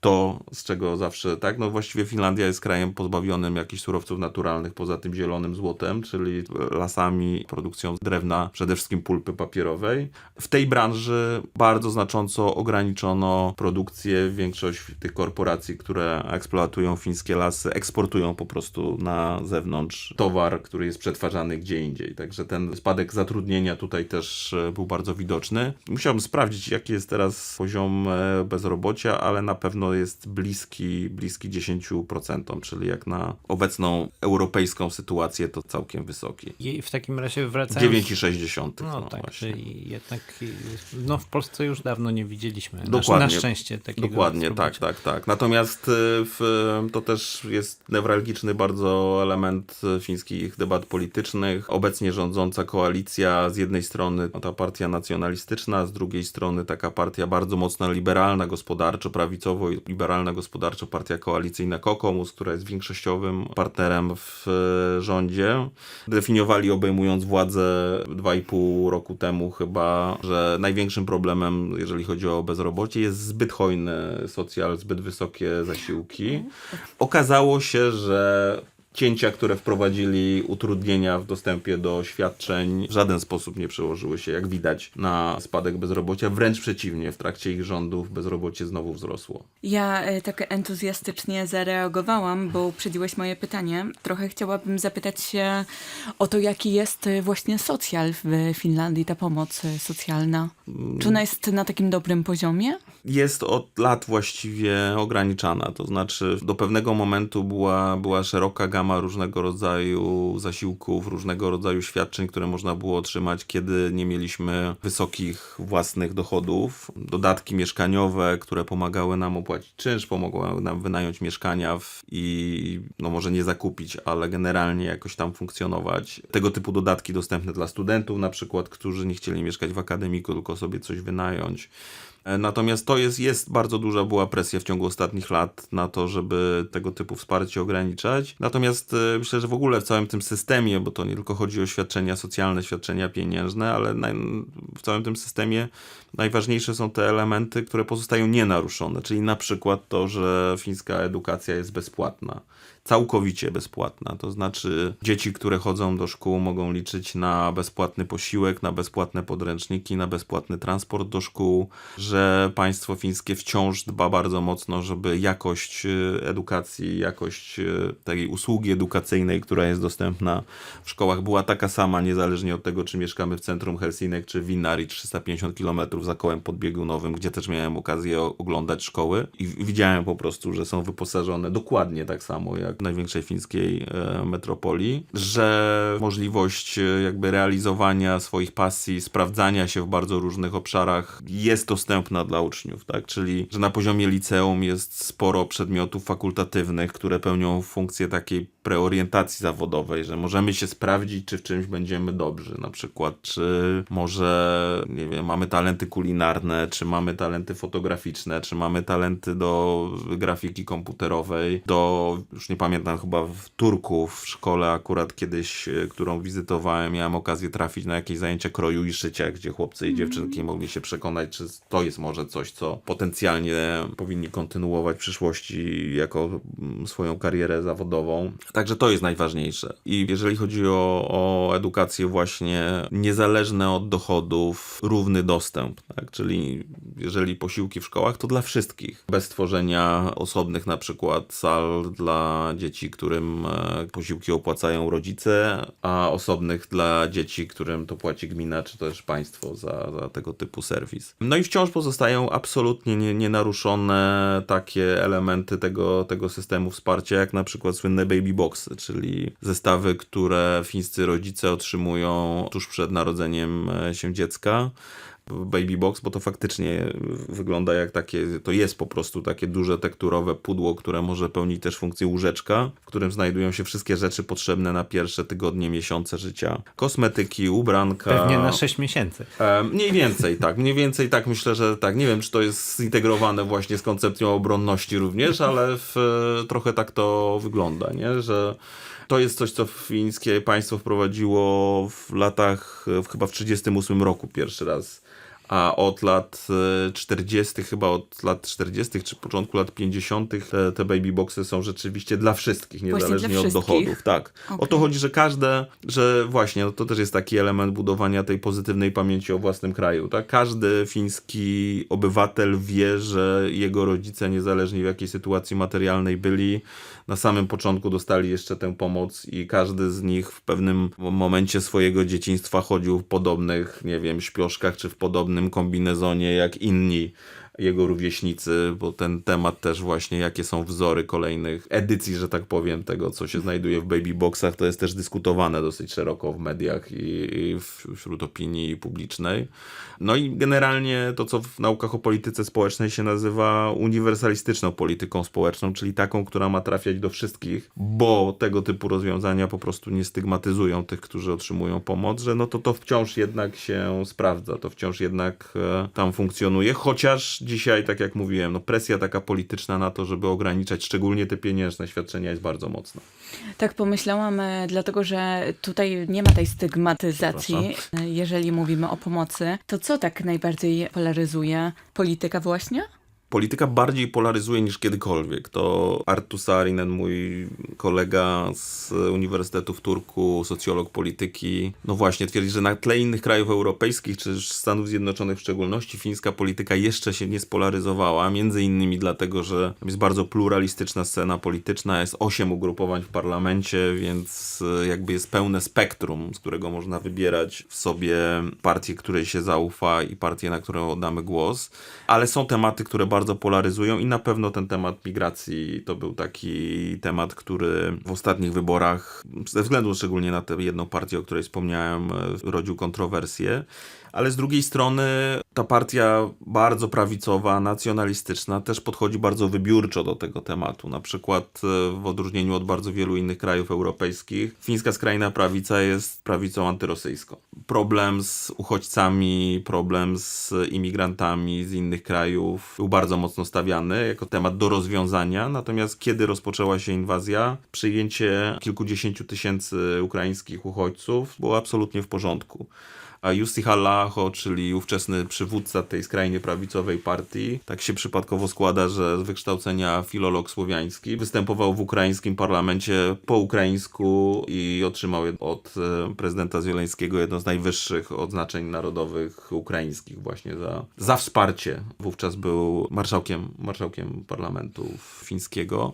To, z czego zawsze, tak, właściwie Finlandia jest krajem pozbawionym jakichś surowców naturalnych, poza tym zielonym złotem, czyli lasami, produkcją drewna, przede wszystkim pulpy papierowej. W tej branży bardzo znacząco ograniczono produkcję. Większość tych korporacji, które eksploatują fińskie lasy, eksportują po prostu na zewnątrz towar, który jest przetwarzany gdzie indziej. Także ten spadek zatrudnienia tutaj też był bardzo widoczny. Musiałbym sprawdzić, jaki jest teraz poziom bezrobocia, ale na pewno jest bliski 10%, czyli jak na obecną europejską sytuację to całkiem wysoki. I w takim razie wracając... 9,6. No tak, właśnie. czyli jednak w Polsce już dawno nie widzieliśmy. Dokładnie. Na szczęście takiego. Dokładnie, tak. Natomiast to też jest newralgiczny bardzo element fińskich debat politycznych. Obecnie rządząca koalicja, z jednej strony ta partia nacjonalistyczna, z drugiej strony taka partia bardzo mocno liberalna gospodarczo, prawicowo i liberalna gospodarczo, partia koalicyjna Kokoomus, która jest większościowym partnerem w rządzie. Definiowali, obejmując władzę 2,5 roku temu chyba, że największym problemem, jeżeli chodzi o bezrobocie, jest zbyt hojny socjal, zbyt wysokie zasiłki. Okazało się, że cięcia, które wprowadzili, utrudnienia w dostępie do świadczeń w żaden sposób nie przełożyły się, jak widać, na spadek bezrobocia. Wręcz przeciwnie, w trakcie ich rządów bezrobocie znowu wzrosło. Ja tak entuzjastycznie zareagowałam, bo uprzedziłeś moje pytanie. Trochę chciałabym zapytać się o to, jaki jest właśnie socjal w Finlandii, ta pomoc socjalna. Czy ona jest na takim dobrym poziomie? Jest od lat właściwie ograniczana, to znaczy do pewnego momentu była szeroka gama różnego rodzaju zasiłków, różnego rodzaju świadczeń, które można było otrzymać, kiedy nie mieliśmy wysokich własnych dochodów. Dodatki mieszkaniowe, które pomagały nam opłacić czynsz, pomagały nam wynająć mieszkania i może nie zakupić, ale generalnie jakoś tam funkcjonować. Tego typu dodatki dostępne dla studentów na przykład, którzy nie chcieli mieszkać w akademiku, tylko sobie coś wynająć. Natomiast to jest bardzo duża była presja w ciągu ostatnich lat na to, żeby tego typu wsparcie ograniczać. Natomiast myślę, że w ogóle w całym tym systemie, bo to nie tylko chodzi o świadczenia socjalne, świadczenia pieniężne, ale w całym tym systemie najważniejsze są te elementy, które pozostają nienaruszone, czyli na przykład to, że fińska edukacja jest bezpłatna. Całkowicie bezpłatna, to znaczy dzieci, które chodzą do szkół, mogą liczyć na bezpłatny posiłek, na bezpłatne podręczniki, na bezpłatny transport do szkół, że państwo fińskie wciąż dba bardzo mocno, żeby jakość edukacji, jakość tej usługi edukacyjnej, która jest dostępna w szkołach, była taka sama, niezależnie od tego, czy mieszkamy w centrum Helsinek, czy w Inari, 350 km za kołem podbiegunowym, gdzie też miałem okazję oglądać szkoły i widziałem po prostu, że są wyposażone dokładnie tak samo jak w największej fińskiej metropolii, że możliwość jakby realizowania swoich pasji, sprawdzania się w bardzo różnych obszarach jest dostępna dla uczniów, tak? Czyli, że na poziomie liceum jest sporo przedmiotów fakultatywnych, które pełnią funkcję takiej preorientacji zawodowej, że możemy się sprawdzić, czy w czymś będziemy dobrzy, na przykład, czy może, nie wiem, mamy talenty kulinarne, czy mamy talenty fotograficzne, czy mamy talenty do grafiki komputerowej, już nie pamiętam, chyba w Turku w szkole akurat kiedyś, którą wizytowałem, miałem okazję trafić na jakieś zajęcia kroju i szycia, gdzie chłopcy i dziewczynki mogli się przekonać, czy to jest może coś, co potencjalnie powinni kontynuować w przyszłości jako swoją karierę zawodową. Także to jest najważniejsze. I jeżeli chodzi o edukację właśnie niezależne od dochodów, równy dostęp, tak? Czyli jeżeli posiłki w szkołach, to dla wszystkich. Bez tworzenia osobnych na przykład sal dla dzieci, którym posiłki opłacają rodzice, a osobnych dla dzieci, którym to płaci gmina, czy też państwo za tego typu serwis. No i wciąż pozostają absolutnie nienaruszone takie elementy tego systemu wsparcia, jak na przykład słynne baby boxy, czyli zestawy, które fińscy rodzice otrzymują tuż przed narodzeniem się dziecka. Baby box, bo to faktycznie wygląda jak takie, to jest po prostu takie duże tekturowe pudło, które może pełnić też funkcję łóżeczka, w którym znajdują się wszystkie rzeczy potrzebne na pierwsze tygodnie, miesiące życia. Kosmetyki, ubranka. Pewnie na 6 miesięcy. Mniej więcej tak, myślę, że tak. Nie wiem, czy to jest zintegrowane właśnie z koncepcją obronności również, ale trochę tak to wygląda, nie? Że to jest coś, co fińskie państwo wprowadziło w latach, chyba w 1938 roku pierwszy raz. A od lat 40., chyba od lat 40. czy początku lat 50. te baby boxy są rzeczywiście dla wszystkich, niezależnie od dochodów. Tak. Okay. O to chodzi, że że właśnie, no to też jest taki element budowania tej pozytywnej pamięci o własnym kraju. Tak? Każdy fiński obywatel wie, że jego rodzice, niezależnie w jakiej sytuacji materialnej byli, na samym początku dostali jeszcze tę pomoc i każdy z nich w pewnym momencie swojego dzieciństwa chodził w podobnych, nie wiem, śpioszkach czy w podobnym kombinezonie jak inni jego rówieśnicy, bo ten temat też właśnie, jakie są wzory kolejnych edycji, że tak powiem, tego, co się znajduje w baby boxach, to jest też dyskutowane dosyć szeroko w mediach i wśród opinii publicznej. No i generalnie to, co w naukach o polityce społecznej się nazywa uniwersalistyczną polityką społeczną, czyli taką, która ma trafiać do wszystkich, bo tego typu rozwiązania po prostu nie stygmatyzują tych, którzy otrzymują pomoc, że no to wciąż jednak się sprawdza, to wciąż jednak tam funkcjonuje, chociaż dzisiaj, tak jak mówiłem, no presja taka polityczna na to, żeby ograniczać szczególnie te pieniężne świadczenia jest bardzo mocna. Tak pomyślałam, dlatego że tutaj nie ma tej stygmatyzacji, jeżeli mówimy o pomocy. To co tak najbardziej polaryzuje? Polityka właśnie? Polityka bardziej polaryzuje niż kiedykolwiek. To Arttu Saarinen, mój kolega z Uniwersytetu w Turku, socjolog polityki, no właśnie twierdzi, że na tle innych krajów europejskich, czy Stanów Zjednoczonych w szczególności, fińska polityka jeszcze się nie spolaryzowała, między innymi dlatego, że jest bardzo pluralistyczna scena polityczna, jest 8 ugrupowań w parlamencie, więc jakby jest pełne spektrum, z którego można wybierać w sobie partię, której się zaufa i partię, na którą oddamy głos, ale są tematy, które bardzo polaryzują i na pewno ten temat migracji to był taki temat, który w ostatnich wyborach, ze względu szczególnie na tę jedną partię, o której wspomniałem, rodził kontrowersje. Ale z drugiej strony ta partia bardzo prawicowa, nacjonalistyczna też podchodzi bardzo wybiórczo do tego tematu. Na przykład w odróżnieniu od bardzo wielu innych krajów europejskich, fińska skrajna prawica jest prawicą antyrosyjską. Problem z uchodźcami, problem z imigrantami z innych krajów był bardzo mocno stawiany jako temat do rozwiązania. Natomiast kiedy rozpoczęła się inwazja, przyjęcie kilkudziesięciu tysięcy ukraińskich uchodźców było absolutnie w porządku. A Jussi Halla-aho, czyli ówczesny przywódca tej skrajnie prawicowej partii, tak się przypadkowo składa, że z wykształcenia filolog słowiański, występował w ukraińskim parlamencie po ukraińsku i otrzymał od prezydenta Zieleńskiego jedno z najwyższych odznaczeń narodowych ukraińskich właśnie za wsparcie. Wówczas był marszałkiem parlamentu fińskiego.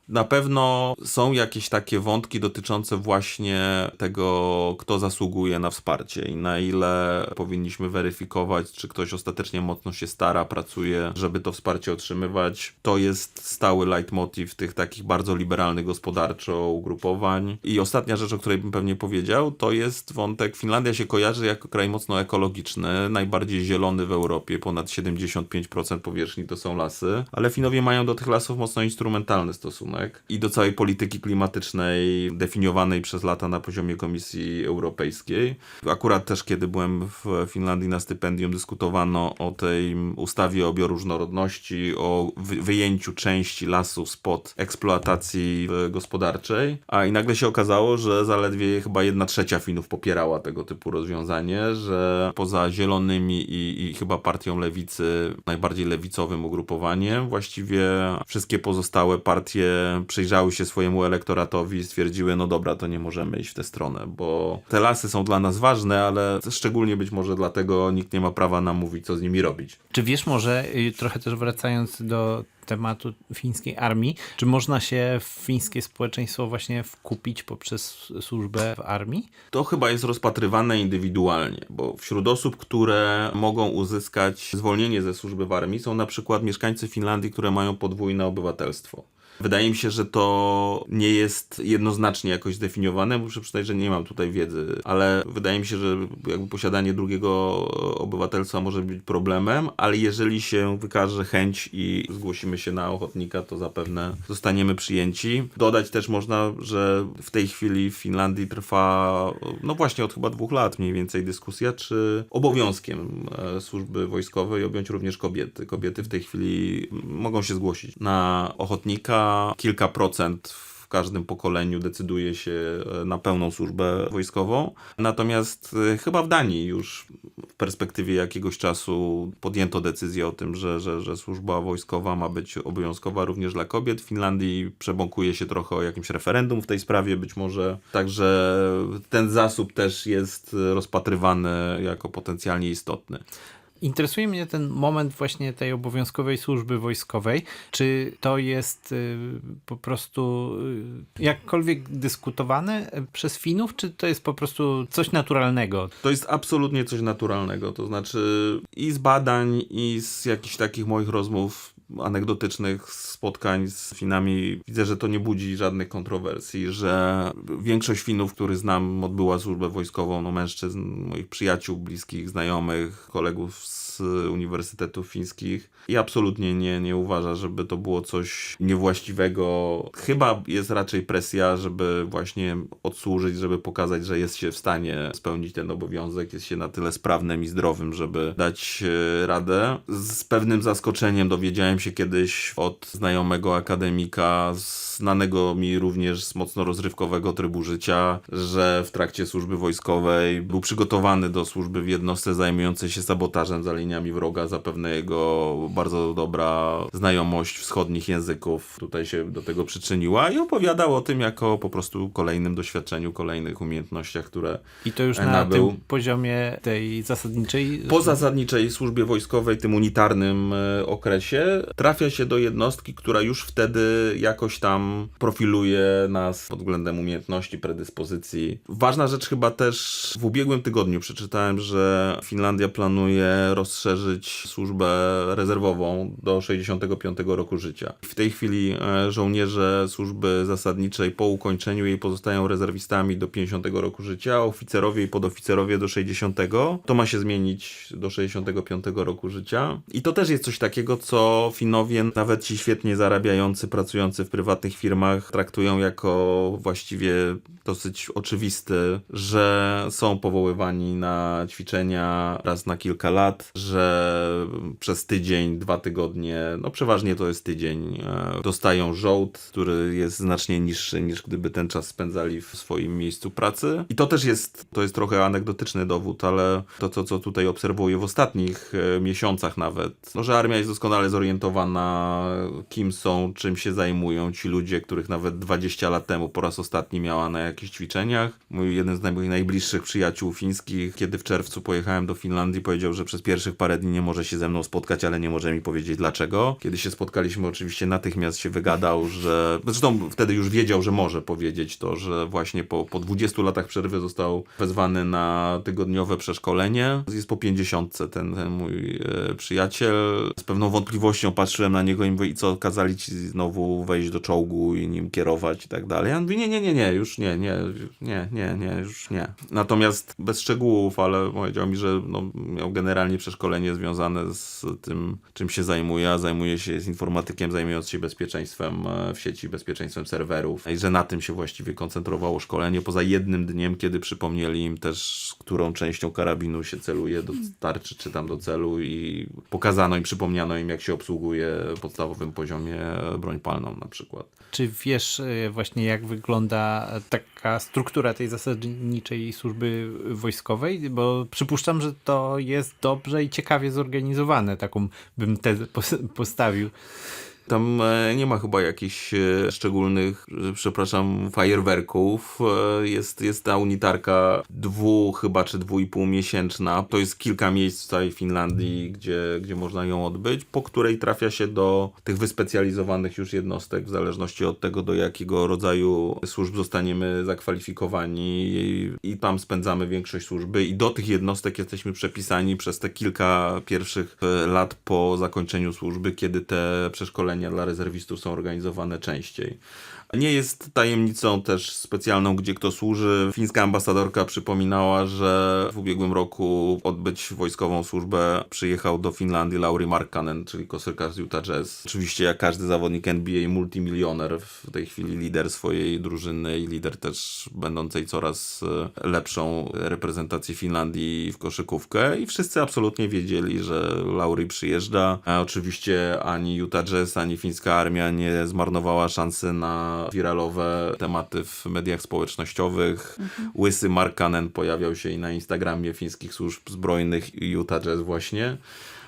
Na pewno są jakieś takie wątki dotyczące właśnie tego, kto zasługuje na wsparcie i na ile powinniśmy weryfikować, czy ktoś ostatecznie mocno się stara, pracuje, żeby to wsparcie otrzymywać. To jest stały leitmotiv tych takich bardzo liberalnych gospodarczo ugrupowań. I ostatnia rzecz, o której bym pewnie powiedział, to jest wątek. Finlandia się kojarzy jako kraj mocno ekologiczny, najbardziej zielony w Europie, ponad 75% powierzchni to są lasy, ale Finowie mają do tych lasów mocno instrumentalny stosunek. I do całej polityki klimatycznej definiowanej przez lata na poziomie Komisji Europejskiej. Akurat też, kiedy byłem w Finlandii na stypendium, dyskutowano o tej ustawie o bioróżnorodności, o wyjęciu części lasów spod eksploatacji gospodarczej. I nagle się okazało, że zaledwie chyba 1/3 Finów popierała tego typu rozwiązanie, że poza Zielonymi i chyba partią lewicy, najbardziej lewicowym ugrupowaniem, właściwie wszystkie pozostałe partie przyjrzały się swojemu elektoratowi i stwierdziły, no dobra, to nie możemy iść w tę stronę, bo te lasy są dla nas ważne, ale szczególnie być może dlatego nikt nie ma prawa nam mówić, co z nimi robić. Czy wiesz może, trochę też wracając do tematu fińskiej armii, czy można się w fińskie społeczeństwo właśnie wkupić poprzez służbę w armii? To chyba jest rozpatrywane indywidualnie, bo wśród osób, które mogą uzyskać zwolnienie ze służby w armii, są na przykład mieszkańcy Finlandii, które mają podwójne obywatelstwo. Wydaje mi się, że to nie jest jednoznacznie jakoś zdefiniowane. Muszę przyznać, że nie mam tutaj wiedzy, ale wydaje mi się, że jakby posiadanie drugiego obywatelstwa może być problemem, ale jeżeli się wykaże chęć i zgłosimy się na ochotnika, to zapewne zostaniemy przyjęci. Dodać też można, że w tej chwili w Finlandii trwa, no właśnie od chyba 2 lat mniej więcej dyskusja, czy obowiązkiem służby wojskowej objąć również kobiety. Kobiety w tej chwili mogą się zgłosić na ochotnika. Kilka procent w każdym pokoleniu decyduje się na pełną służbę wojskową. Natomiast chyba w Danii już w perspektywie jakiegoś czasu podjęto decyzję o tym, że służba wojskowa ma być obowiązkowa również dla kobiet. W Finlandii przebąkuje się trochę o jakimś referendum w tej sprawie być może. Także ten zasób też jest rozpatrywany jako potencjalnie istotny. Interesuje mnie ten moment właśnie tej obowiązkowej służby wojskowej. Czy to jest po prostu jakkolwiek dyskutowane przez Finów, czy to jest po prostu coś naturalnego? To jest absolutnie coś naturalnego. To znaczy i z badań, i z jakichś takich moich rozmów anegdotycznych spotkań z Finami widzę, że to nie budzi żadnych kontrowersji, że większość Finów, których znam, odbyła służbę wojskową, no mężczyzn, moich przyjaciół, bliskich, znajomych, kolegów z uniwersytetów fińskich i absolutnie nie uważa, żeby to było coś niewłaściwego. Chyba jest raczej presja, żeby właśnie odsłużyć, żeby pokazać, że jest się w stanie spełnić ten obowiązek, jest się na tyle sprawnym i zdrowym, żeby dać radę. Z pewnym zaskoczeniem dowiedziałem się kiedyś od znajomego akademika, znanego mi również z mocno rozrywkowego trybu życia, że w trakcie służby wojskowej był przygotowany do służby w jednostce zajmującej się sabotażem za liniami wroga. Zapewne jego bardzo dobra znajomość wschodnich języków tutaj się do tego przyczyniła i opowiadał o tym jako po prostu kolejnym doświadczeniu, kolejnych umiejętnościach, które I to już na nabył. tym poziomie tej zasadniczej... Po zasadniczej służbie wojskowej, tym unitarnym okresie, trafia się do jednostki, która już wtedy jakoś tam profiluje nas pod względem umiejętności, predyspozycji. Ważna rzecz chyba też, w ubiegłym tygodniu przeczytałem, że Finlandia planuje rozszerzyć służbę rezerwową do 65 roku życia. W tej chwili żołnierze służby zasadniczej po ukończeniu jej pozostają rezerwistami do 50 roku życia, a oficerowie i podoficerowie do 60. To ma się zmienić do 65 roku życia. I to też jest coś takiego, co Finowie, nawet ci świetnie zarabiający, pracujący w prywatnych firmach, traktują jako właściwie dosyć oczywiste, że są powoływani na ćwiczenia raz na kilka lat, że przez tydzień, 2 tygodnie, no przeważnie to jest tydzień, dostają żołd, który jest znacznie niższy niż gdyby ten czas spędzali w swoim miejscu pracy. I to też jest trochę anegdotyczny dowód, ale to co tutaj obserwuję w ostatnich miesiącach nawet, no że armia jest doskonale zorientowana, kim są, czym się zajmują ci ludzie, których nawet 20 lat temu po raz ostatni miała na jakichś ćwiczeniach. Jeden z moich najbliższych przyjaciół fińskich, kiedy w czerwcu pojechałem do Finlandii, powiedział, że przez pierwszych parę dni nie może się ze mną spotkać, ale nie może mi powiedzieć dlaczego. Kiedy się spotkaliśmy, oczywiście natychmiast się wygadał, że... Zresztą wtedy już wiedział, że może powiedzieć to, że właśnie po 20 latach przerwy został wezwany na tygodniowe przeszkolenie. Jest po 50 ten mój przyjaciel. Z pewną wątpliwością patrzyłem na niego i mówię, i co, kazali ci znowu wejść do czołgu i nim kierować i tak dalej. Ja mówię, nie, już już nie. Natomiast bez szczegółów, ale powiedział mi, że miał generalnie przeszkolenie związane z tym, czym się zajmuje, a zajmuje się, jest informatykiem zajmując się bezpieczeństwem w sieci, bezpieczeństwem serwerów i że na tym się właściwie koncentrowało szkolenie, poza jednym dniem, kiedy przypomnieli im też, którą częścią karabinu się celuje do tarczy czy tam do celu i pokazano im, przypomniano im, jak się obsługuje w podstawowym poziomie broń palną na przykład. Czy wiesz właśnie, jak wygląda taka struktura tej zasadniczej służby wojskowej? Bo przypuszczam, że to jest dobrze i ciekawie zorganizowane. Taką bym tezę postawił. Tam nie ma chyba jakichś szczególnych, fajerwerków. Jest ta unitarka chyba czy 2,5 miesięczna. To jest kilka miejsc w całej Finlandii, gdzie można ją odbyć, po której trafia się do tych wyspecjalizowanych już jednostek, w zależności od tego, do jakiego rodzaju służb zostaniemy zakwalifikowani i tam spędzamy większość służby i do tych jednostek jesteśmy przepisani przez te kilka pierwszych lat po zakończeniu służby, kiedy te przeszkolenia szkolenia dla rezerwistów są organizowane częściej. Nie jest tajemnicą też specjalną, gdzie kto służy. Fińska ambasadorka przypominała, że w ubiegłym roku odbyć wojskową służbę przyjechał do Finlandii Lauri Markkanen, czyli koszykarz z Utah Jazz. Oczywiście jak każdy zawodnik NBA, multimilioner, w tej chwili lider swojej drużyny i lider też będącej coraz lepszą reprezentacji Finlandii w koszykówkę i wszyscy absolutnie wiedzieli, że Lauri przyjeżdża. A oczywiście ani Utah Jazz, ani fińska armia nie zmarnowała szansy na wiralowe tematy w mediach społecznościowych. Łysy Markkanen pojawiał się i na Instagramie fińskich służb zbrojnych i Utah Jazz właśnie.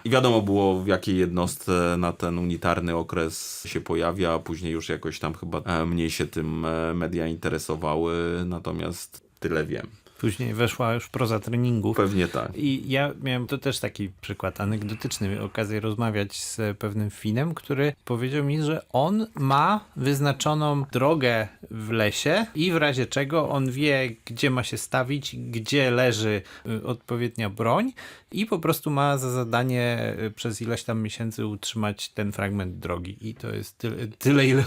I wiadomo było, w jakiej jednostce na ten unitarny okres się pojawia, a później już jakoś tam chyba mniej się tym media interesowały, natomiast tyle wiem. Później weszła już proza treningów. Pewnie tak. I ja miałem to też taki przykład anegdotyczny, miałem okazję rozmawiać z pewnym Finem, który powiedział mi, że on ma wyznaczoną drogę w lesie i w razie czego on wie, gdzie ma się stawić, gdzie leży odpowiednia broń i po prostu ma za zadanie przez ileś tam miesięcy utrzymać ten fragment drogi. I to jest tyle ile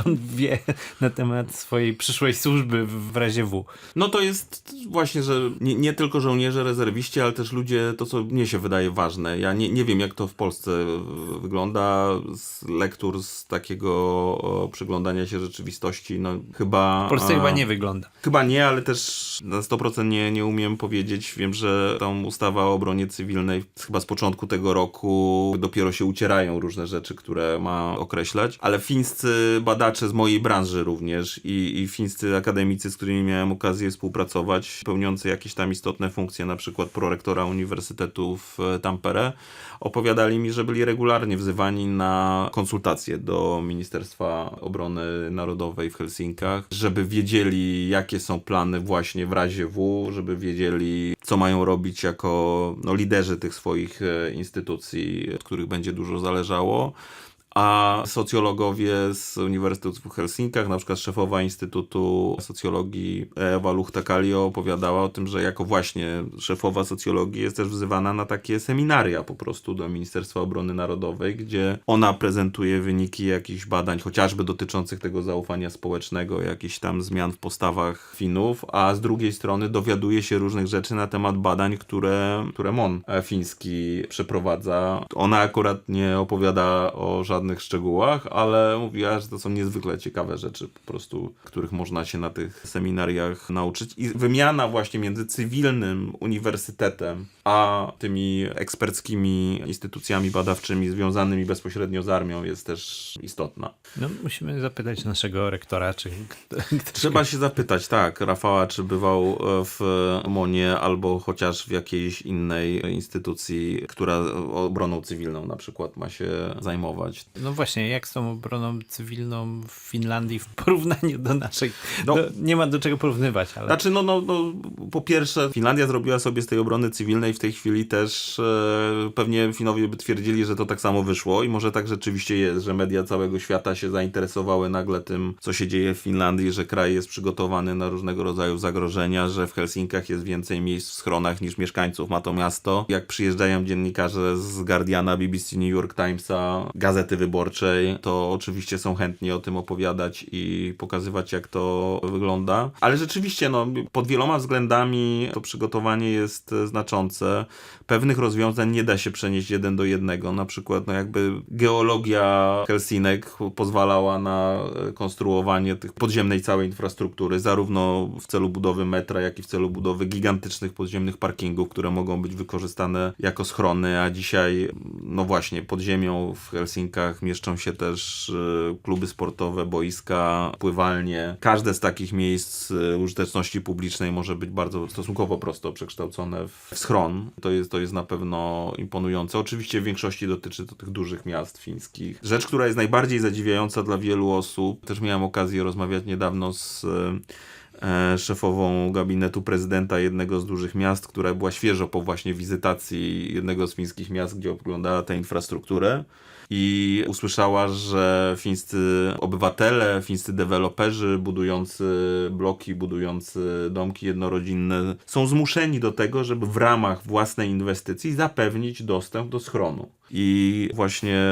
on wie na temat swojej przyszłej służby w razie W. No to jest właśnie, że nie tylko żołnierze, rezerwiści, ale też ludzie, to co mnie się wydaje ważne. Ja nie wiem, jak to w Polsce wygląda z lektur, z takiego przyglądania się rzeczywistości. No chyba... W Polsce chyba nie wygląda. Chyba nie, ale też na 100% nie umiem powiedzieć. Wiem, że tą ustawa o obronie cywilnej chyba z początku tego roku dopiero się ucierają różne rzeczy, które ma określać, ale fińscy badacze z mojej branży również i fińscy akademicy, z którymi miałem okazję współpracować, pełniący jakieś tam istotne funkcje, na przykład prorektora Uniwersytetu w Tampere, opowiadali mi, że byli regularnie wzywani na konsultacje do Ministerstwa Obrony Narodowej w Helsinkach, żeby wiedzieli, jakie są plany właśnie w razie W, żeby wiedzieli, co mają robić jako liderzy tych swoich instytucji, od których będzie dużo zależało. A socjologowie z Uniwersytetu w Helsinkach, na przykład szefowa Instytutu Socjologii Ewa Luhta-Kallio opowiadała o tym, że jako właśnie szefowa socjologii jest też wzywana na takie seminaria po prostu do Ministerstwa Obrony Narodowej, gdzie ona prezentuje wyniki jakichś badań, chociażby dotyczących tego zaufania społecznego, jakichś tam zmian w postawach Finów, a z drugiej strony dowiaduje się różnych rzeczy na temat badań, które MON fiński przeprowadza. Ona akurat nie opowiada o żadnych szczegółach, ale mówiła, że to są niezwykle ciekawe rzeczy po prostu, których można się na tych seminariach nauczyć. I wymiana właśnie między cywilnym uniwersytetem a tymi eksperckimi instytucjami badawczymi związanymi bezpośrednio z armią jest też istotna. No musimy zapytać naszego rektora, czy... Trzeba się zapytać, tak, Rafała, czy bywał w MON-ie albo chociaż w jakiejś innej instytucji, która obroną cywilną na przykład ma się zajmować. No właśnie, jak z tą obroną cywilną w Finlandii w porównaniu do naszej? No, nie ma do czego porównywać, ale... Znaczy, po pierwsze, Finlandia zrobiła sobie z tej obrony cywilnej w tej chwili też, pewnie Finowie by twierdzili, że to tak samo wyszło i może tak rzeczywiście jest, że media całego świata się zainteresowały nagle tym, co się dzieje w Finlandii, że kraj jest przygotowany na różnego rodzaju zagrożenia, że w Helsinkach jest więcej miejsc w schronach niż mieszkańców ma to miasto. Jak przyjeżdżają dziennikarze z Guardiana, BBC, New York Timesa, Gazety Wyborczej, to oczywiście są chętni o tym opowiadać i pokazywać, jak to wygląda. Ale rzeczywiście, pod wieloma względami to przygotowanie jest znaczące. Pewnych rozwiązań nie da się przenieść 1 do 1. Na przykład, jakby geologia Helsinek pozwalała na konstruowanie tych podziemnej całej infrastruktury, zarówno w celu budowy metra, jak i w celu budowy gigantycznych podziemnych parkingów, które mogą być wykorzystane jako schrony, a dzisiaj, właśnie, pod ziemią w Helsinkach mieszczą się też kluby sportowe, boiska, pływalnie. Każde z takich miejsc użyteczności publicznej może być bardzo stosunkowo prosto przekształcone w schron. To jest na pewno imponujące. Oczywiście w większości dotyczy to tych dużych miast fińskich. Rzecz, która jest najbardziej zadziwiająca dla wielu osób, też miałem okazję rozmawiać niedawno z szefową gabinetu prezydenta jednego z dużych miast, która była świeżo po właśnie wizytacji jednego z fińskich miast, gdzie oglądała tę infrastrukturę. I usłyszała, że fińscy obywatele, fińscy deweloperzy budujący bloki, budujący domki jednorodzinne są zmuszeni do tego, żeby w ramach własnej inwestycji zapewnić dostęp do schronu. I właśnie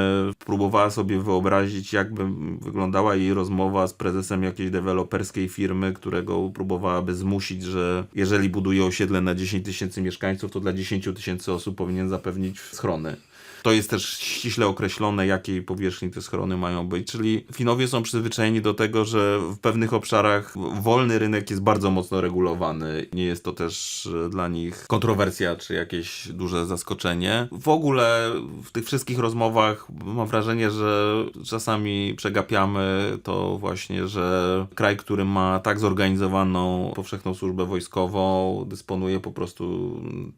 próbowała sobie wyobrazić, jakby wyglądała jej rozmowa z prezesem jakiejś deweloperskiej firmy, którego próbowałaby zmusić, że jeżeli buduje osiedle na 10 000 mieszkańców, to dla 10 000 osób powinien zapewnić schrony. To jest też ściśle określone, jakiej powierzchni te schrony mają być, czyli Finowie są przyzwyczajeni do tego, że w pewnych obszarach wolny rynek jest bardzo mocno regulowany. Nie jest to też dla nich kontrowersja czy jakieś duże zaskoczenie. W ogóle w tych wszystkich rozmowach mam wrażenie, że czasami przegapiamy to właśnie, że kraj, który ma tak zorganizowaną powszechną służbę wojskową, dysponuje po prostu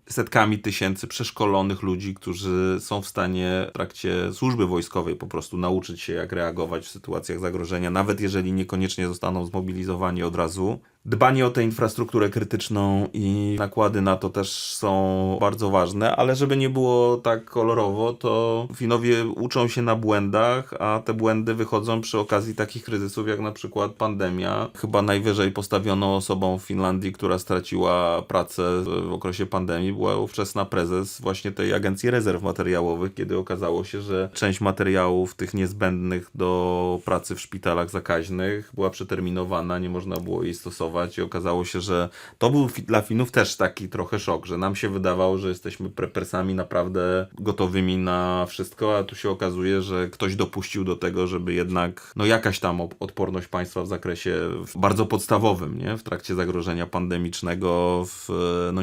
setkami tysięcy przeszkolonych ludzi, którzy są w stanie w trakcie służby wojskowej po prostu nauczyć się, jak reagować w sytuacjach zagrożenia, nawet jeżeli niekoniecznie zostaną zmobilizowani od razu. Dbanie o tę infrastrukturę krytyczną i nakłady na to też są bardzo ważne, ale żeby nie było tak kolorowo, to Finowie uczą się na błędach, a te błędy wychodzą przy okazji takich kryzysów jak na przykład pandemia. Chyba najwyżej postawioną osobą w Finlandii, która straciła pracę w okresie pandemii, była ówczesna prezes właśnie tej Agencji Rezerw Materiałowych, kiedy okazało się, że część materiałów tych niezbędnych do pracy w szpitalach zakaźnych była przeterminowana, nie można było jej stosować i okazało się, że to był dla Finów też taki trochę szok, że nam się wydawało, że jesteśmy prepersami naprawdę gotowymi na wszystko, a tu się okazuje, że ktoś dopuścił do tego, żeby jednak jakaś tam odporność państwa w zakresie bardzo podstawowym, nie? W trakcie zagrożenia pandemicznego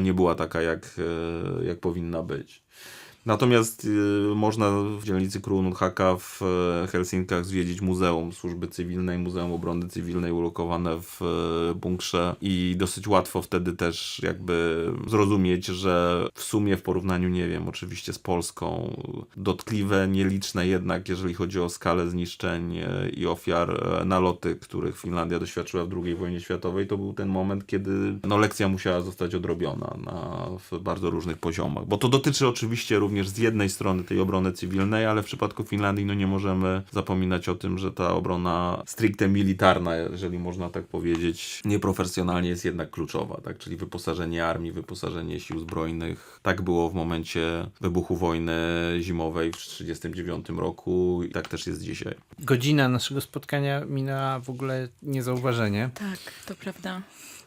nie była taka, jak powinna być. Natomiast można w dzielnicy Kruununhaka w Helsinkach zwiedzić Muzeum Służby Cywilnej, Muzeum Obrony Cywilnej ulokowane w bunkrze i dosyć łatwo wtedy też jakby zrozumieć, że w sumie w porównaniu, nie wiem, oczywiście z Polską, dotkliwe, nieliczne jednak, jeżeli chodzi o skalę zniszczeń i ofiar, naloty, których Finlandia doświadczyła w II wojnie światowej, to był ten moment, kiedy lekcja musiała zostać odrobiona w bardzo różnych poziomach. Bo to dotyczy oczywiście również z jednej strony tej obrony cywilnej, ale w przypadku Finlandii nie możemy zapominać o tym, że ta obrona stricte militarna, jeżeli można tak powiedzieć, nieprofesjonalnie jest jednak kluczowa, tak? Czyli wyposażenie armii, wyposażenie sił zbrojnych. Tak było w momencie wybuchu wojny zimowej w 1939 roku i tak też jest dzisiaj. Godzina naszego spotkania minęła w ogóle niezauważenie. Tak, to prawda.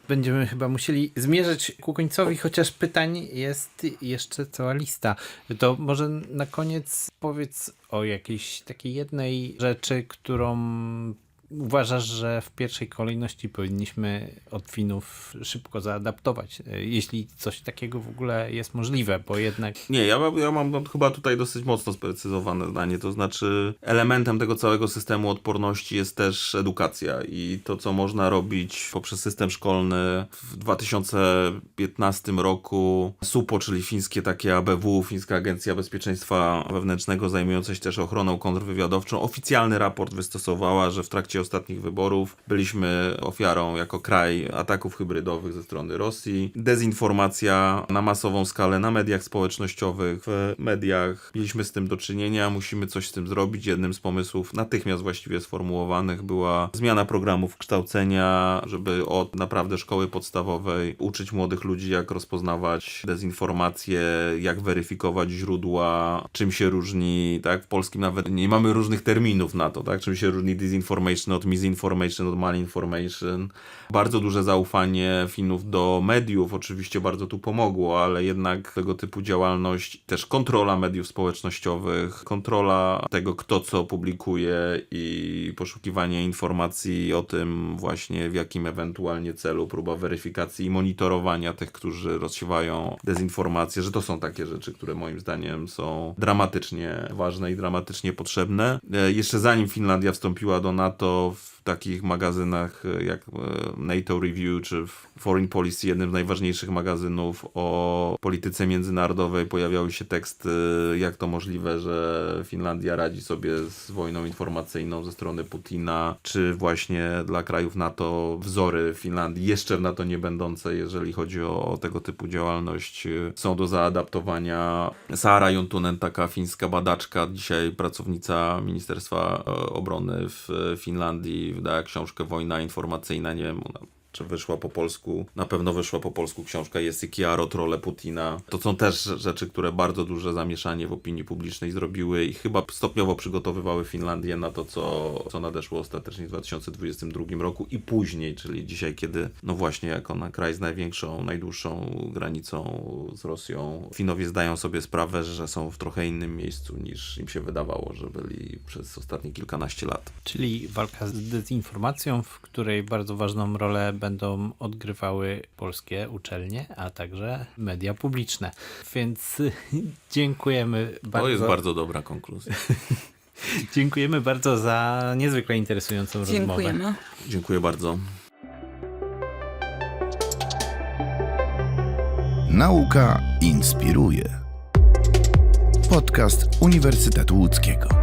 Będziemy chyba musieli zmierzać ku końcowi, chociaż pytań jest jeszcze cała lista. To może na koniec powiedz o jakiejś takiej jednej rzeczy, którą uważasz, że w pierwszej kolejności powinniśmy od Finów szybko zaadaptować, jeśli coś takiego w ogóle jest możliwe, bo jednak... Nie, ja mam chyba tutaj dosyć mocno sprecyzowane zdanie, to znaczy elementem tego całego systemu odporności jest też edukacja i to, co można robić poprzez system szkolny. W 2015 roku SUPO, czyli fińskie takie ABW, Fińska Agencja Bezpieczeństwa Wewnętrznego, zajmująca się też ochroną kontrwywiadowczą, oficjalny raport wystosowała, że w trakcie ostatnich wyborów byliśmy ofiarą jako kraj ataków hybrydowych ze strony Rosji. Dezinformacja na masową skalę na mediach społecznościowych, w mediach. Mieliśmy z tym do czynienia, musimy coś z tym zrobić. Jednym z pomysłów natychmiast właściwie sformułowanych była zmiana programów kształcenia, żeby od naprawdę szkoły podstawowej uczyć młodych ludzi, jak rozpoznawać dezinformację, jak weryfikować źródła, czym się różni, tak? W polskim nawet nie mamy różnych terminów na to, tak? Czym się różni disinformation od misinformation, od malinformation. Bardzo duże zaufanie Finów do mediów oczywiście bardzo tu pomogło, ale jednak tego typu działalność, też kontrola mediów społecznościowych, kontrola tego, kto co publikuje i poszukiwanie informacji o tym właśnie, w jakim ewentualnie celu, próba weryfikacji i monitorowania tych, którzy rozsiewają dezinformacje, że to są takie rzeczy, które moim zdaniem są dramatycznie ważne i dramatycznie potrzebne. Jeszcze zanim Finlandia wstąpiła do NATO, to w takich magazynach jak NATO Review czy Foreign Policy, jednym z najważniejszych magazynów o polityce międzynarodowej, pojawiały się teksty, jak to możliwe, że Finlandia radzi sobie z wojną informacyjną ze strony Putina, czy właśnie dla krajów NATO wzory Finlandii, jeszcze w NATO nie będące, jeżeli chodzi o tego typu działalność, są do zaadaptowania. Saara Juntunen, taka fińska badaczka, dzisiaj pracownica Ministerstwa Obrony w Finlandii, wydała książkę Wojna informacyjna, nie wiem, czy wyszła po polsku, na pewno wyszła po polsku książka Jesse Kiarot, Rolę Putina. To są też rzeczy, które bardzo duże zamieszanie w opinii publicznej zrobiły i chyba stopniowo przygotowywały Finlandię na to, co nadeszło ostatecznie w 2022 roku i później, czyli dzisiaj, kiedy no właśnie jako na kraj z największą, najdłuższą granicą z Rosją, Finowie zdają sobie sprawę, że są w trochę innym miejscu niż im się wydawało, że byli przez ostatnie kilkanaście lat. Czyli walka z dezinformacją, w której bardzo ważną rolę będą odgrywały polskie uczelnie, a także media publiczne. Więc dziękujemy bardzo. To jest bardzo dobra konkluzja. Dziękujemy bardzo za niezwykle interesującą rozmowę. Dziękujemy. Dziękuję bardzo. Nauka inspiruje. Podcast Uniwersytetu Łódzkiego.